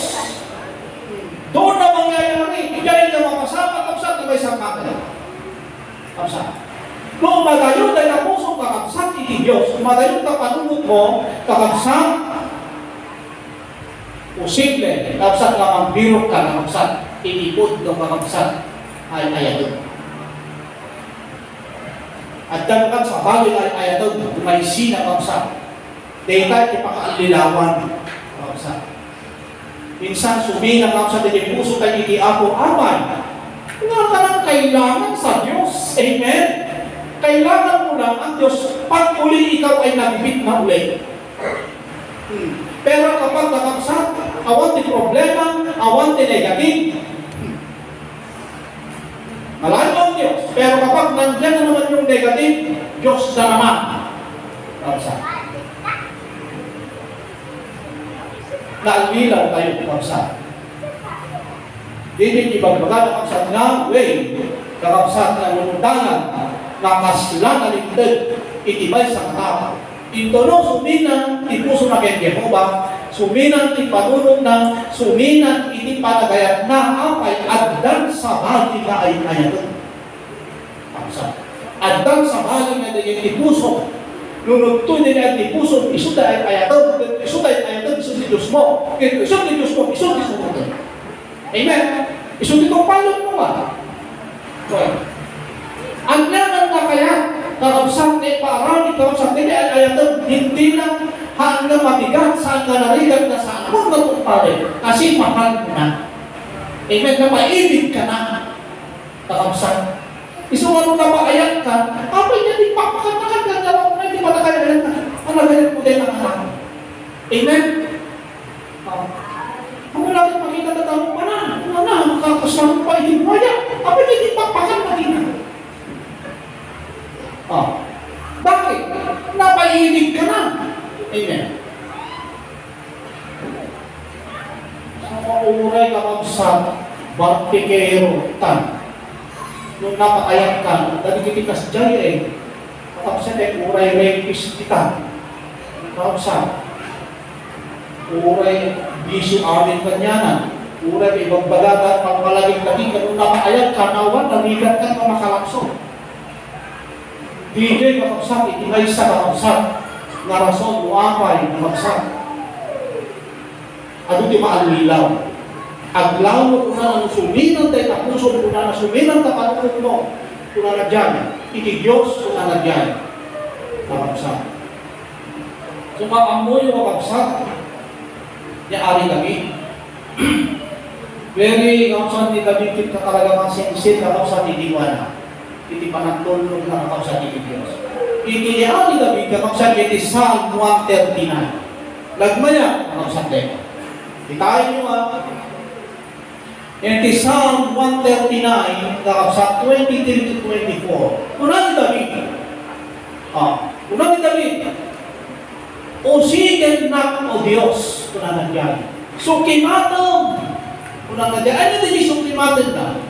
Doon na mangyayari. Ikay na makasama, kakabsat, na may sangkakala. Kakabsat. Kung madayon ay ang puso kakabsat, hindi Diyos. Kung madayon ka panunod mo, kakabsat, posible, kakabsat lang ang birok ka, kakabsat, inipod ng kakabsat, ay ayadon. At dalagan sa bagay ay ayadon, may sina kakabsat. Dahil tayo ipakaalilawan, kakabsat. Minsan sumina kakabsat, hindi puso tayo hindi ako aman. Nga ka ng kailangan sa Diyos. Amen? Kailangan mo lang ang Diyos pag uli ikaw ay nagbit na uli. Pero kapag nakabsat, awan di problema, awan di negative. Malayo ang Diyos. Pero kapag nandiyan na naman yung negative, Diyos na naman. Kapsat. Naalilaw tayo, kapsat. Hindi ibagbaga kapsat na way, kapsat na lumundangan, na kaslan na lindad, itibay sa katao. Ito no, suminan, ipuso na kay Yehova, suminan, ipanunod na, suminan, itipanagayat na, apay, addan sa bali na ay ayatun. Addan sa bali na ay ipuso, nunod to din ay ipuso, isuda ay ayatun, isuda ay ayatun, isuda ay Diyos mo, isuda ay Diyos mo, isuda ay Diyos mo. Amen? Isuda itong palot mo ba? Ang naman na kaya, kakabsat na ipaarami, kakabsat na ayatun, hindi lang hanggang mabigat saan ka narigat na saan mo natupari. Kasi mahal mo na. Amen, na maibig ka na. Kakabsat. Isung ano na maayat ka, apay niya di papakatakan ka na lang, hindi pa na kaya na ang nagayat mo din ang anak. Amen? Kung wala rin makita na tao pa na, kakasama pa hindi mo yan, apay niya di papakan makita. Bakit? Napainig ka na. Amen. Sa mauray kakabsat, bartikero tan. nung napakayan ka, dali kitikas dyan eh. Kapag uray rapist kita. Kapag uray bisyo amin kanyanan. Uray ibang balagan, pagmalaging-laging ka, nung napakayan ka, nawan, naligat ka na makalakso. DJ kapag itingay sa kapag nga rason, uapay, kapag ano di maalilaw? Aglaw mo kung na suminan tayo na puso kung na suminan ka panukot mo kung na dyan. Iti Diyos kung na dyan. Kapagsak. Sumaamoy yung kapagsak. Niya ari kami. Very kapagsak ni kami kita talaga mga sensin kapagsak ni Diwana. Iti panagtulong na kapagsak ni Diyos. Iti ari kami kapagsak iti Psalm 139. Lagmaya kapagsak tayo. Itayin nyo Iti Psalm 139, sa 23 to 24. Unang David. Unang David. Usigan na o Diyos. Unang nandiyan. Sukimatong. Unang nandiyan. Ano din yung sukimatong na?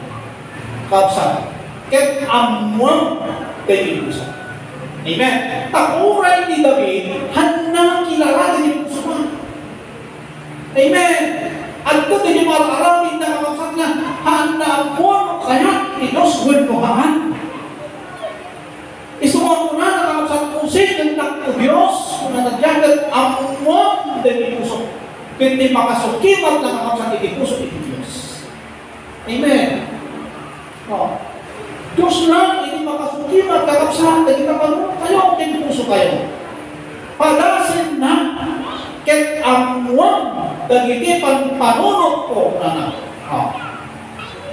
Kapsa. Ket amuang pag-iusan. Amen. Takuray ni David, hanang kilala din yung puso. Amen. At ito din yung mararamin na kapag na handa mo kaya inos gulpuhaan. Isuwan mo na nakakasal kung sino ng Diyos kung na nagyagat ang mo din puso. Hindi makasukimat na nakakasal iti puso iti Diyos. Amen. Diyos lang hindi makasukimat kakapsal hindi kapanunod kayo iti puso kayo. Palasin na ket amuang dagiti panunod ko na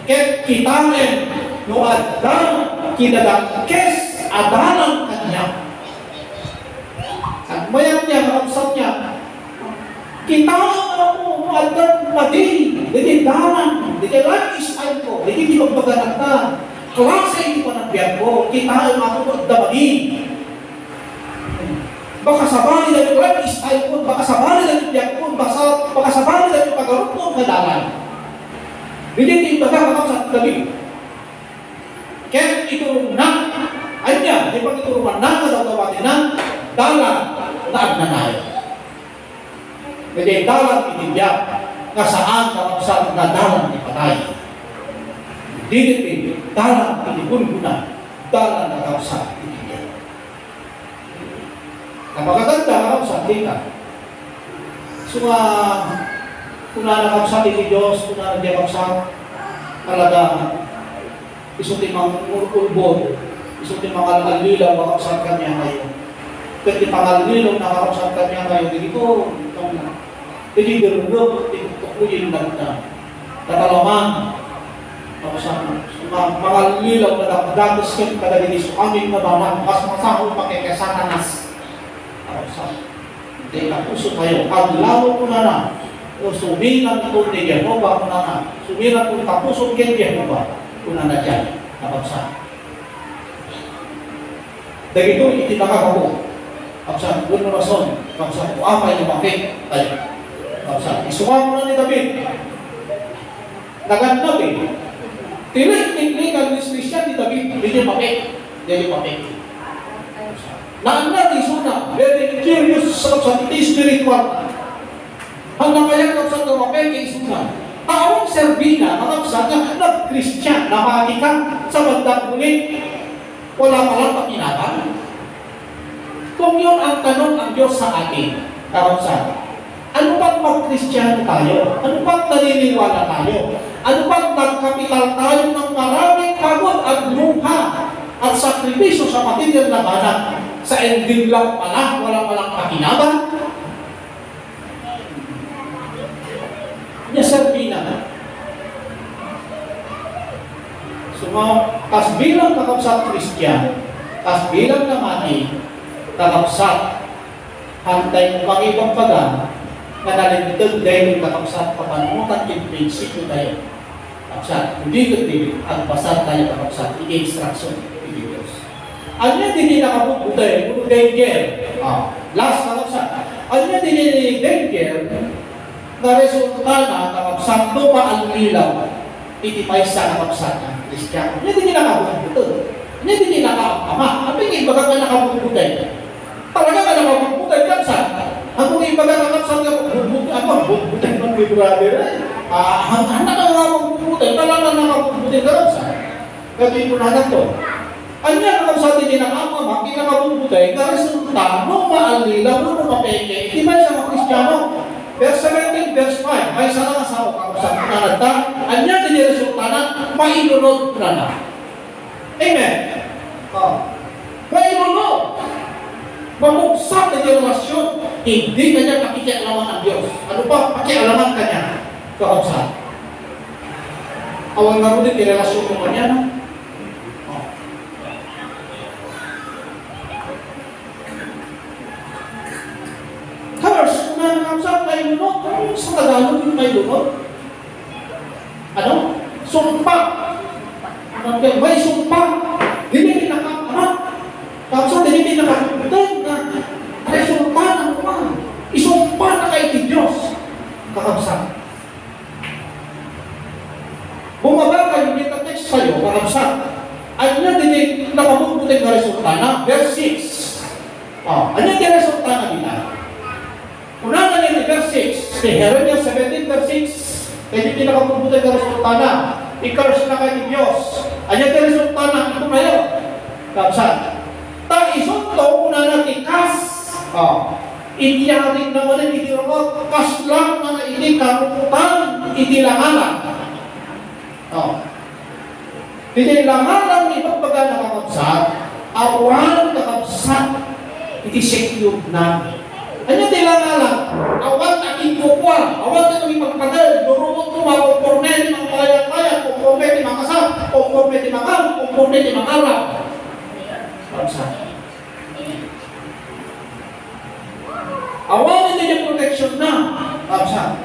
ket kitalen no addan kinadagkes adalan kanya at mayat niya kausap niya kitalen ako no addan madi diti dalan diti langis ay ko diti magbaganat na klase hindi pa nagbiyan ko kitalen ako no addan madi baka sabali na yung web style ko, baka sabali na yung biyak ko, baka sabali na yung pagkaroon ko na dalan. Hindi baga kapag sa tabi. Kaya iturong na, ay niya, di ba iturungan na, nadawdawatin na, dalan na agnanayo. Hindi dalan itibiyak, na saan kapag sa dalan ipatay. Hindi dalan itibunbunan, dalan na kapag sa napakaganda sa tika. So kung nakakapsat ni Diyos, kung nakakapsat talaga isuti mang ulbon, isuti mang alalilaw, makapsat kanya kayo. Kasi pangalililaw, nakakapsat kanya kayo. Dito, itong tinigurulog, tinutukuyin lang na katalaman. Pangalililaw na dapat skin kadagini so amin na banak, mas masahol pakikasatanas. Hindi ka puso kayo. Aglaw ko na o sumilan ko ni Jehovah ko na sumilan ko kapuso kay Jehovah ko na dyan. Kapagsa. Dahil ito, itinaka ko. Kapagsa, doon mo rason. Kapagsa, uapay na bakit tayo. Kapagsa, isuwa mo na ni David. Nagandap eh. Tinik-tinik ang Christian ni David. Hindi bakit. Hindi bakit. Naanat isuna, very curious sa spiritual. Hanggang kaya kapsat na mapeke isuna. Taong Serbina, nakapsat na nag-Christian, namati ka sa bandang ulit. Wala palang pakinatan. Kung yun ang tanong ang Diyos sa atin, kapsat, ano bang mag-Christian tayo? Ano bang naniniwala tayo? Ano bang nagkapital tayo ng maraming pagod at luha at sakripisyo sa material na banat? Sa ending lang pala, walang pakinabang. Niya Serbina. So, kas bilang kakapsat Christian, kas bilang namani, kakapsat, hantay mo pang ibang paga, na nalintag dahil kakapsat papanutan yung prinsipyo tayo. Kakapsat, hindi ko din, ang basat tayo kakapsat, i-instruction. Anya din nakabubuday, danger. Last kakapsat. Anya din danger na resulta na kakapsat to pa ang ilaw. iti paysa na kapsat ng Kristiyano. Hindi din nakabutbutod. Hindi din nakakama. Ang pingin baga ka nakabutbutay. Talaga ka nakabutbutay kapsat. Ang pingin baga ka kapsat ka butbutay ng my brother. Handa ka nakabutbutay. Talaga nakabutbutay ka kapsat. Gagawin mo na to. Anya kapsat din nakakama, kinakabutbutay, karesulta, no maalila, no mapeke, iti paysa ng Kristiyano. Verse 17, verse 5, may sana nga sa kapsat na nagta, anya din resulta na, mailunod na na. Amen. Mailunod. Mamugsak na relasyon, hindi kanya pakikialaman ng Diyos. Ano pa? Pakialaman kanya. Kakapsat. Awang nga rin relasyon mo kanya, no? Curse, kung nakakapsat, mailunod. Sa Tagalog yung mailunod? Ano? Sumpa. May sumpa. Hindi nakakamat. Kapsat, hindi nakakamatay na resulta ng mga. Isumpa na kay Diyos. Kakapsat. Bumaba kayo, may text sa'yo, kakapsat. Ano na din nakabutbutin na resulta na? Verse 6. Ano yung resulta na nila? Una na nila, verse 6. Kay Jeremiah 17, verse 6. Kaya yung nakabutbutin na resulta na. I-curse na kayo Diyos. Ano yung resulta na? Ito na yun. Kapsat. Ta-isunto, una na tikas. Itiyarin na wala itirot. Kaslang na iti karuputan. Itilangalan. Itilangalan ito baga nakakapsat. Awan nakapsat. Iti sekyog na. Ano tilangalan? Awan aking kukwa. Awan na kami magpagal. Durumot tuwa. Kumpurne di mga kaya-kaya. Kumpurne di mga kasap. Kumpurne di mga al. Kumpurne di mga arap. Kapsat. Awan na yung protection na. Kapsat.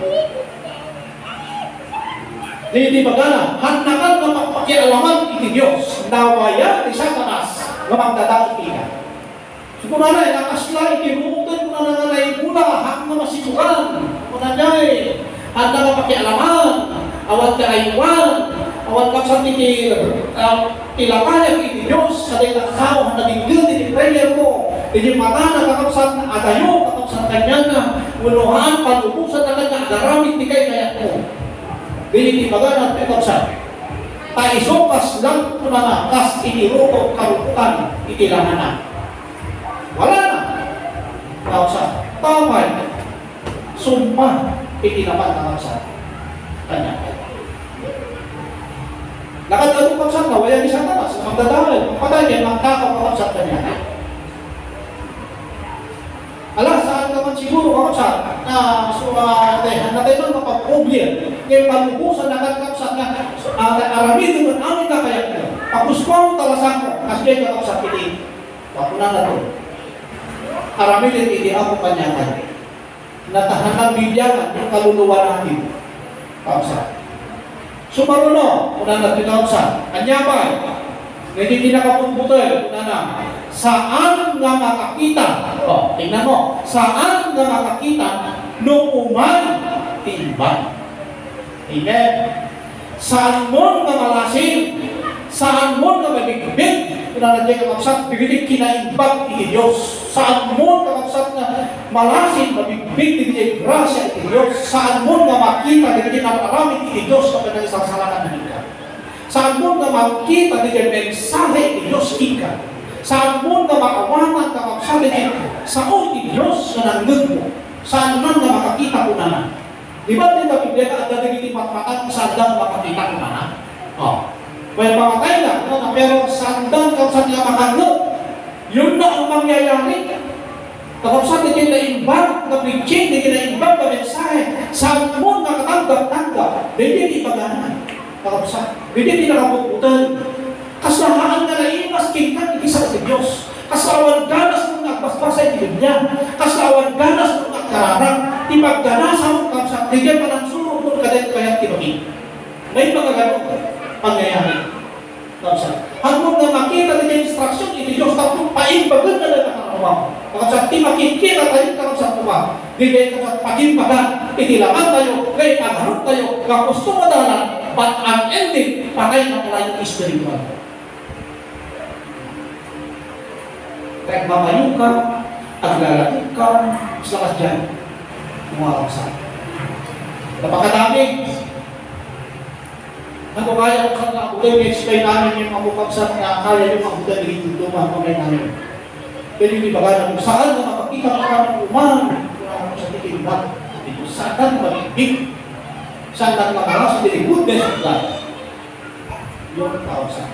Hindi magana, handakan na magpakialaman iti Diyos, nawaya ni Satanas na magdadao ika. So kung nanay, nakasla iti rutan mo na nanay mula, hang na masikuran, kung nanay, handa na pakialaman, awat ka ayuan, awat ka sa iti ilakaya iti Diyos, sa day nakakaw, handa dinggil iti prayer mo, iti mata na kakapsat na adayo, kakapsat kanya na, unuhan, panubusan na kanya, agaramit ni kay kaya mo. Dili magana kapsat. Taisopas lang ko na kas iniruto karuputan itilangan na. Wala na. Kapsat. Tamay. Sumpa itinapat na kapsat. Kanya. Nakadalo kapsat na wala ni Satanas. Magdadahal. Patay niya magkakaw kapsat kanya. Alas, saan naman siguro kapsat na natin nun kapag-publier kaya palubusan na kapsat na aramid nun amin na kaya ko pagkuskong talasan ko kasi kayo kapsat pili wapunan na to aramid din hindi ako kanyakan natahanang bibyangan yung kaluluwa natin kapsat sumaruno unan natin kapsat anyabay hindi nakapagputay unan na saan nga makakita tingnan mo saan nga makakita nung umay timbang. Amen. Saan mo nga malasin saan mo nga mabigbig kung nandiyan ka kapsat bibitig kinaimbag iti Diyos saan mo nga kapsat na malasin mabigbig iti grasya iti Diyos saan mo nga makita iti naparamit iti Diyos kapag isang salakan na ika saan mo nga makita iti mensahe iti Diyos ika saan mo na makawanan ka magsalit sa uti Diyos na nanggod mo saan man na makakita ko na di ba din na Biblia ka at nagiging matmatan saan na makakita ko na well mamatay lang pero saan ka saan na makanggod yun na ang mangyayari kapag saan na kinaimbag na preaching na kinaimbag na mensahe saan mo nakatanggap-tanggap hindi ipaganan kapag saan hindi nakapuputan kasamaan na naimas kingkan isa sa Diyos. Kasawan ganas mong nagbasbasa yung Biblia. Kasawan ganas mong nagkararang. Ipagganasa mong kapsat. Bigyan pa ng sunod mong kadet kaya tibagin. May mga ganong pangyayari. Kapsat. Hanggang na makita na yung instruction, iti Diyos tapos paimbagan na lang nakakawa. Kapsat, di makikita tayo kapsat mo ba? di kayo pagimbagan, itilaman tayo, kayo pagharap tayo, kapusto madalan, but ang ending, patay na pala yung spiritual. Kaya mamayo ka, aglalakit ka, slakas dyan, mga kapsat. Napakadami. Ano kaya kung saan na ako, i-explain namin yung mga kapsat na kaya yung mga Buddha naging tumang pamay namin. Pero yung ibaga kung saan na makakita ka ng umang, kung sa tikin ba, ito saan na mag-ibig, saan na mag-aras, hindi goodness of God. Yung kapsat.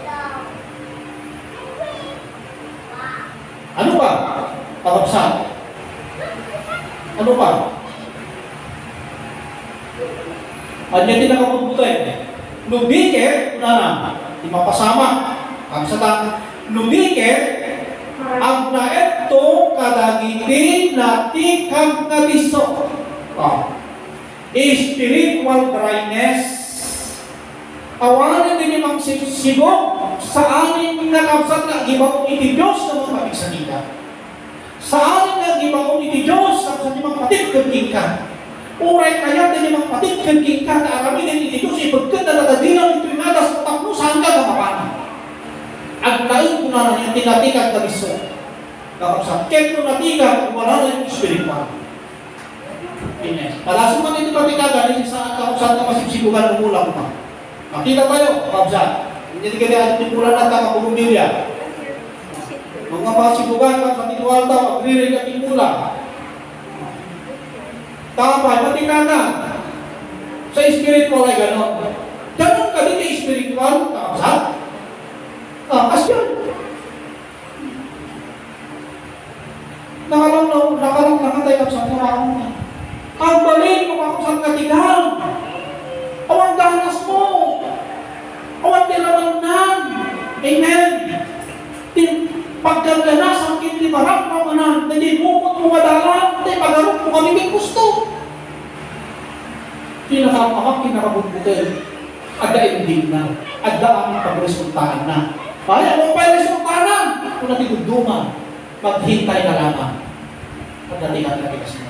Ano ba? Kapsat. Ano ba? Anya din nakapagbuta Lumikit, di mapasama. Kapsat. Lumikit, ang naeto kadagiti natikang nabiso. Spiritual dryness. Awanan din yung mga sigog sa aning nakapsat na gibawang iti Diyos na mga mabigsanita. Sa aning na gibawang iti Diyos na sa mga patipagking ka. Uray kaya din yung mga patipagking ka na arami din iti Diyos ipagkat na natadilang ito yung alas pataklo saan ka kamapanan. Ang taon ko na yung tinatikan kabiso. Kakapsat, kaya kung natikan, wala na yung spiritual. Palasong man ito patikagan, hindi saan kakapsat na masipsigugan ng ulang pa. Makita tayo, kakapsat. Hindi ka na tipulan natin kapagumilya. Mga masipsigugan, sa titual daw, magririg at timula. Tapay, patikagan. Sa spiritual ay gano'n. Gano'n ka din yung spiritual, kakapsat. Kasyan. Nakalang nakatay kapsat na ako na. Ang balik mo kapsat katigang. Awan danas mo. Awan tiramannan. Amen. Pagkaganas ang kinti marap na manan. Hindi mo mo madalang. Hindi pagharap mo kami may gusto. Kinakabunbutin. Ada ending na. Ada ang pagresultahan na. Kaya mo pa yung resultahan. Kung natiguduma, maghintay ka lamang. Pagdatingan ka kasi.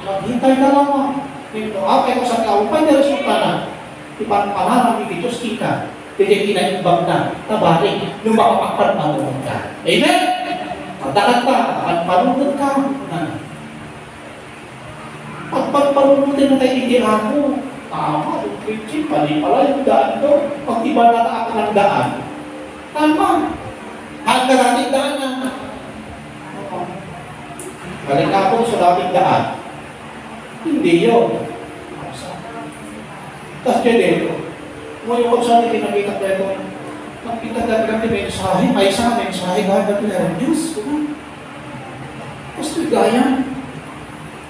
Maghintay ka lamang. Ito, apay ko sa kao, pa yung resultahan. Ipanpangarang ni Diyos kita. Hindi kinaimbang na, tabaring, nung makapakpan manunod ka. Amen? Pagdakat ka, panunod ka. Pagpanunutin na tayo hindi ako. Tama, yung preaching, pali pala yung daan doon. Pag iba na ako ng daan, tama. Hanggang daan na. Balik ako sa dating daan. Hindi yun. Tapos dito, ngayon ko sa atin, nakita ko ito. Nakita dati kami mensahe, may isang mensahe, gagawin na rin, Diyos. Tapos gaya.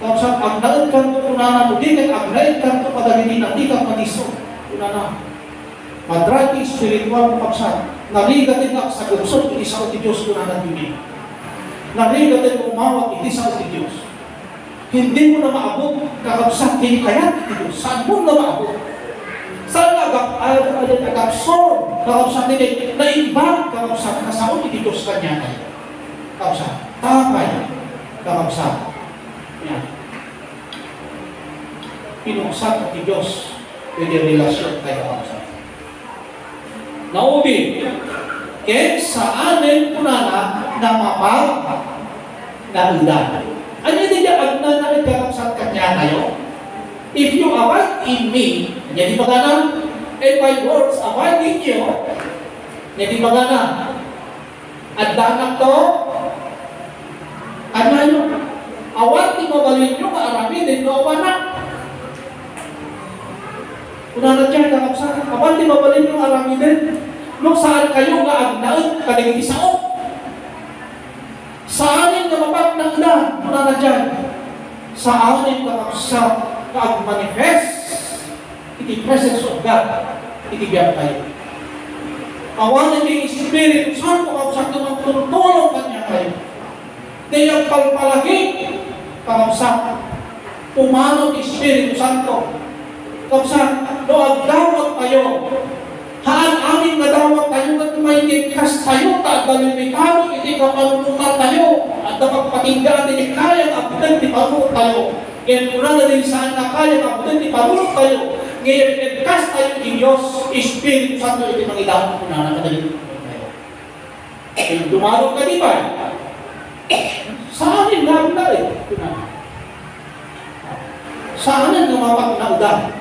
Tapos ang agnaid kanto kunana mo, di kahit agnaid kanto kadagiti na di kang maniso. Kunana, madrati spiritual mo kapsat, narigatin na sa gursot, iti sa uti Diyos kunana tumi. Narigatin mo umawat, iti sa uti Diyos. Hindi mo na maabot, kakapsat, hindi kaya iti Diyos. Saan mo na maabot? Saan agapsor, kakapsat, hindi, naimbang, kakapsat, kasaon iti Diyos kanya kayo. Kakapsat, takay, kakapsat. Yan. Pinuksan at Diyos pwede relasyon tayo kakapsat. Naubi, kaya sa anin kunana na mapag na ulan. Ano din yung agna na nagkakapsat kanya tayo? If you abide in me, yan di bagana, and my words abide in you, yan di bagana. At danak to, ano yun? Awan di mabalin nyo, kaarami din no awanak. Kung na dyan, kakapsat, awan di mabalin nyo, arami din. Nung saan kayo nga agnaon, kadagiti sao. Saan yung namapag ng ulan, kung na dyan. Saan yung kakapsat, kaag-manifest, iti presence of God, iti biyang kayo. Awan yung Espiritu Santo, kakapsat naman tutulong kanya kayo. Di yung palpalagi, kakapsat, pumanong Espiritu Santo. Kakapsat, doag dawat kayo, Haan amin nga dawat tayo at may kitkas tayo, taat balimikado, hindi ka manununan tayo, at napagpatinggaan din kaya ang abutan di panunod tayo. Ngayon muna na din saan na kaya ang abutan di panunod tayo. Ngayon kitkas tayo ng Diyos, Espiritu Santo, iti mangidaan mo na nakadalit tayo. Kaya dumarong ka di ba? Sa amin nga na rin. Sa amin nga mapagnaudang.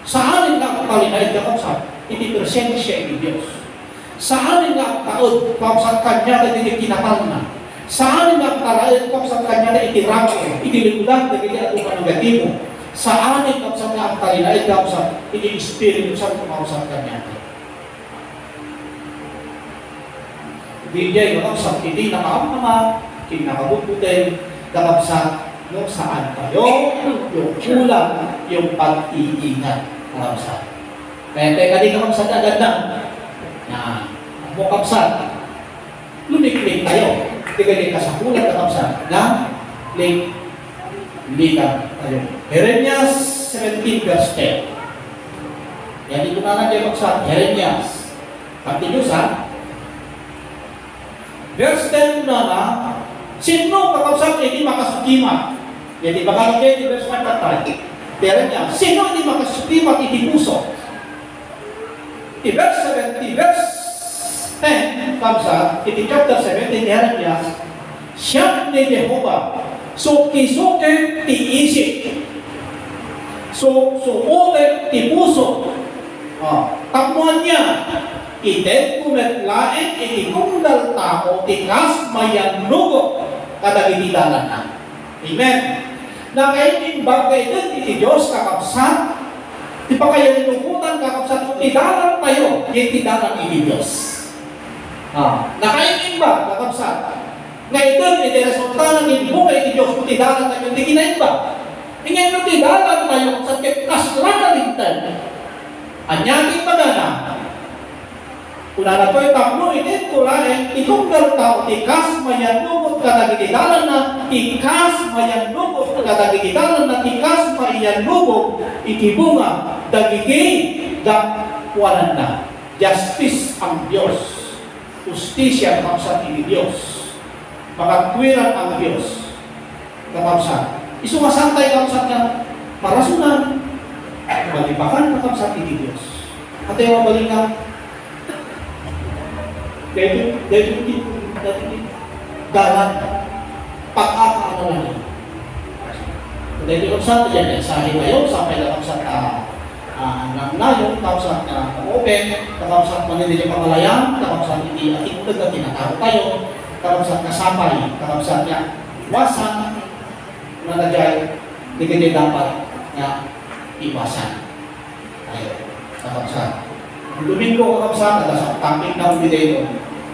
Sa amin nga kapalinay ka kapsat. Iti-present siya ng Diyos. Sa amin nga taod, kapsat kanya na tinikinatan na. Sa amin nga talaid, kapsat kanya na itirako, itiligulang na ganyan at negatibo. Sa amin kapsat nga talinay, kapsat iti-Espiritu Santo kapsat kanya. Hindi niya kapsat, hindi nakaamama, hindi nakabubutin, kapsat no saan kayo, yung kulang, yung pag-iingat, kapsat. Kaya di ka kapsat agad na mo kapsat, lumiklik tayo. Tigalik ka sa kulang ka kapsat na likan tayo. Jeremias 17 verse 10. Yan dito na natin kapsat, Jeremias. Continuous ha. Verse 10 na sino kakapsat hindi makasukimat? Yan di ba kayo di verse 1 tayo. Jeremias, sino hindi makasukimat hindi puso? Di verse 10 kapsat, iti chapter 17 Jeremias, siya ni Jehovah, suki-suki ti isip, suote ti puso, tapuan niya, iten kumetlaen, iti kundal tao, tikas mayan lugo, kadagitidalan na. Amen. Na kayo bagay din, iti Diyos kakapsat, di ba kayo nilubutan kakapsat, tidalan tayo, yung tidalan iti Diyos. Nakainin ba, kakapsat? Ngayon, iti resulta ng ibuka iti Diyos, kung tidalan tayo, hindi kinain ba? Ngayon, tidalan tayo, sa kaslana rin tayo. Anyating magana, kuna na to'y takno, iti kulain, itong tao, tikas mayanlubot kadagitidalan na, tikas mayanlubot kadagitidalan na, tikas mayanlubot, itibunga, dagiti, gapwanan na. Justice ang Diyos. Justisya kapsat ini Diyos. Makatwiran ang Diyos. Kapsat. Isumasantay kapsat na parasunan. Malipakan kapsat ini Diyos. At yung mabalik ka, dahil dalan pag-aka-ano na. Dahil kapsat, yan, sahi kayo, sampai na kapsat nayon, kapsat na open, kapsat manililig pangalayan, kapsat hindi ating ulag na tinatawag tayo, kapsat na sabay, kapsat na iwasan, na nagyay, hindi dapat na iwasan. Tayo, kapsat. Ang Domingo, kapsat, sa topic na video,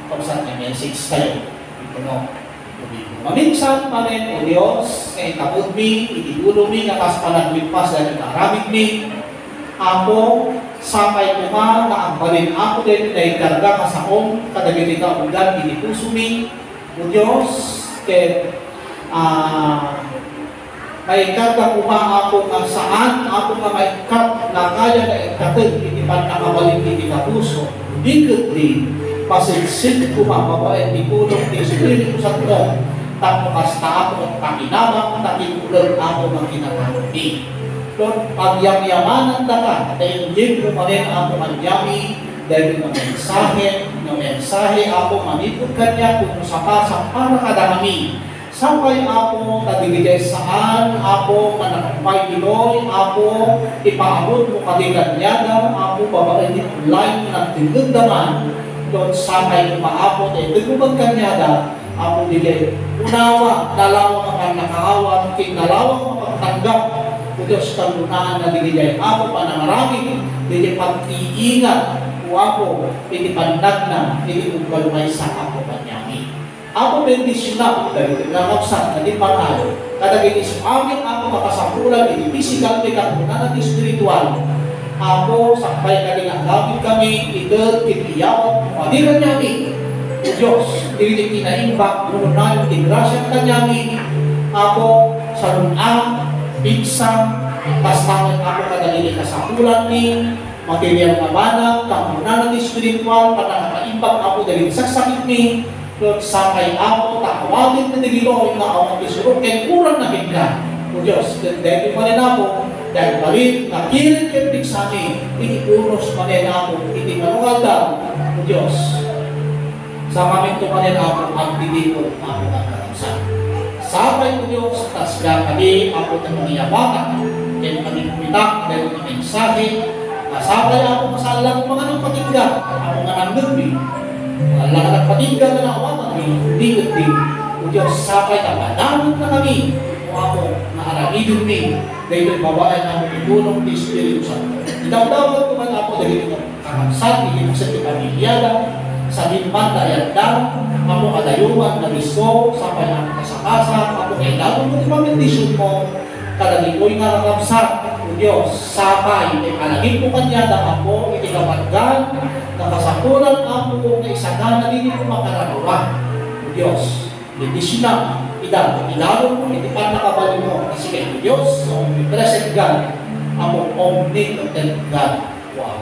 kapsat na message tayo. Ito no, Domingo. Maminsan pa rin, o Diyos, kay tapod mi, ititulong mi, nakas panagwigpas dahil ikaramig mi, ako, samay kuma, naambalin ako din, dahil karga ka sa kong, kadagiti ka ulan, inipuso mi, o Diyos, kaya, may karga kuma ako nga saan, ako nga may kap, na kaya na ikatid, itipan na kabalin, iti ka puso, dikit din, pasilsit kuma, mabayan, ikulong, Espiritu Santo, tapos na ako, pakinabang, nakikulong ako ng kinakakti. Lord, pagyam-yamanan na ka, dahil libro pa rin ako magyami, dahil na mensahe ako manipod kanya kung sa para kadami. Sampay ako, nagbibigay saan, ako manakapay Pinoy, ako ipaabot mo kadiganyagan, ako babae ni online na tinagdaman, Lord, sampay mo maabot, tinagdaman kanyada, ako bigay unawa, nalawang ang nakaawat, king nalawang mapagtanggap, o Diyos kalunaan na binigay ako pa na marami, hindi pag-iingat o ako, hindi pandag na, hindi ugalumay sa ako kanyami. Ako bendisyon na, dahil nakapsat na di panalo, kadagin isumangin ako makasapulan, hindi physical, hindi kapunan at spiritual. Ako, sakbay ka rin ang gamit kami, idot, kitiyawat, madiran nyami. Diyos, hindi kinaimbak, nunan, tigrasya kanyami. Ako, sa lunang, pigsang, pastangan ako kadalili kasapulan ni, material nga manang, kamunan ng espiritual, panakakaimbag ako dahil saksakit ni, sakay ako, takawagin na nililo, yung nga awang isuro, kaya kurang na hingga. O Diyos, dahil yung manin ako, dahil balik, nakilit kayo sa amin, iniunos manin ako, hindi manugal daw, o Diyos. Sa kami tumanin ako, ang didikot ako ang karamsan. Sabay ko Diyos, tasga kami, ako na mangiyawakan, kaya kami pumitak, dahil kami mensahe, nasabay ako masalang mga nang patingga, ako nga nang nagbi. Wala ka nagpatingga na nawakan kami, hindi. O Diyos, sabay na panamit na kami, o ako na arangidin mi, dahil babae na ako itulong ni Espiritu Santo. Itaw-tawag ko man ako dahil ito kakamsan, hindi mo sa pamilya, sa himman na yanda, ako kadayuman na gusto, sabay na kasakasa, ako kailangan mo di pamindisyon mo, kadali ko'y nakakamsan, o Diyos, sabay, ay alagin ko kanya na ako, itinapaggan, nakasakulan ako na isa na hindi ko makaragawa. O Diyos, hindi siya ilalo mo, hindi pa nakabali mo, kasi kayo Diyos, so present God, ako omnipotent God. Wow.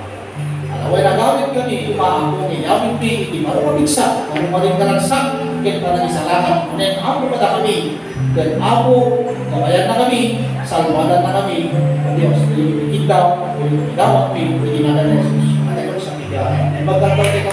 Alaway na gawin kami, umaako ni Yahweh, hindi marumabigsa, marumaling ka ng sak, kaya parang isalakan, kunin ako pa kami, dan ako, kabayan na kami, salwanan na kami, o Diyos, hindi daw, hindi daw, hindi na Jesus. Ano yung sa bigayan? Ay magkakaroon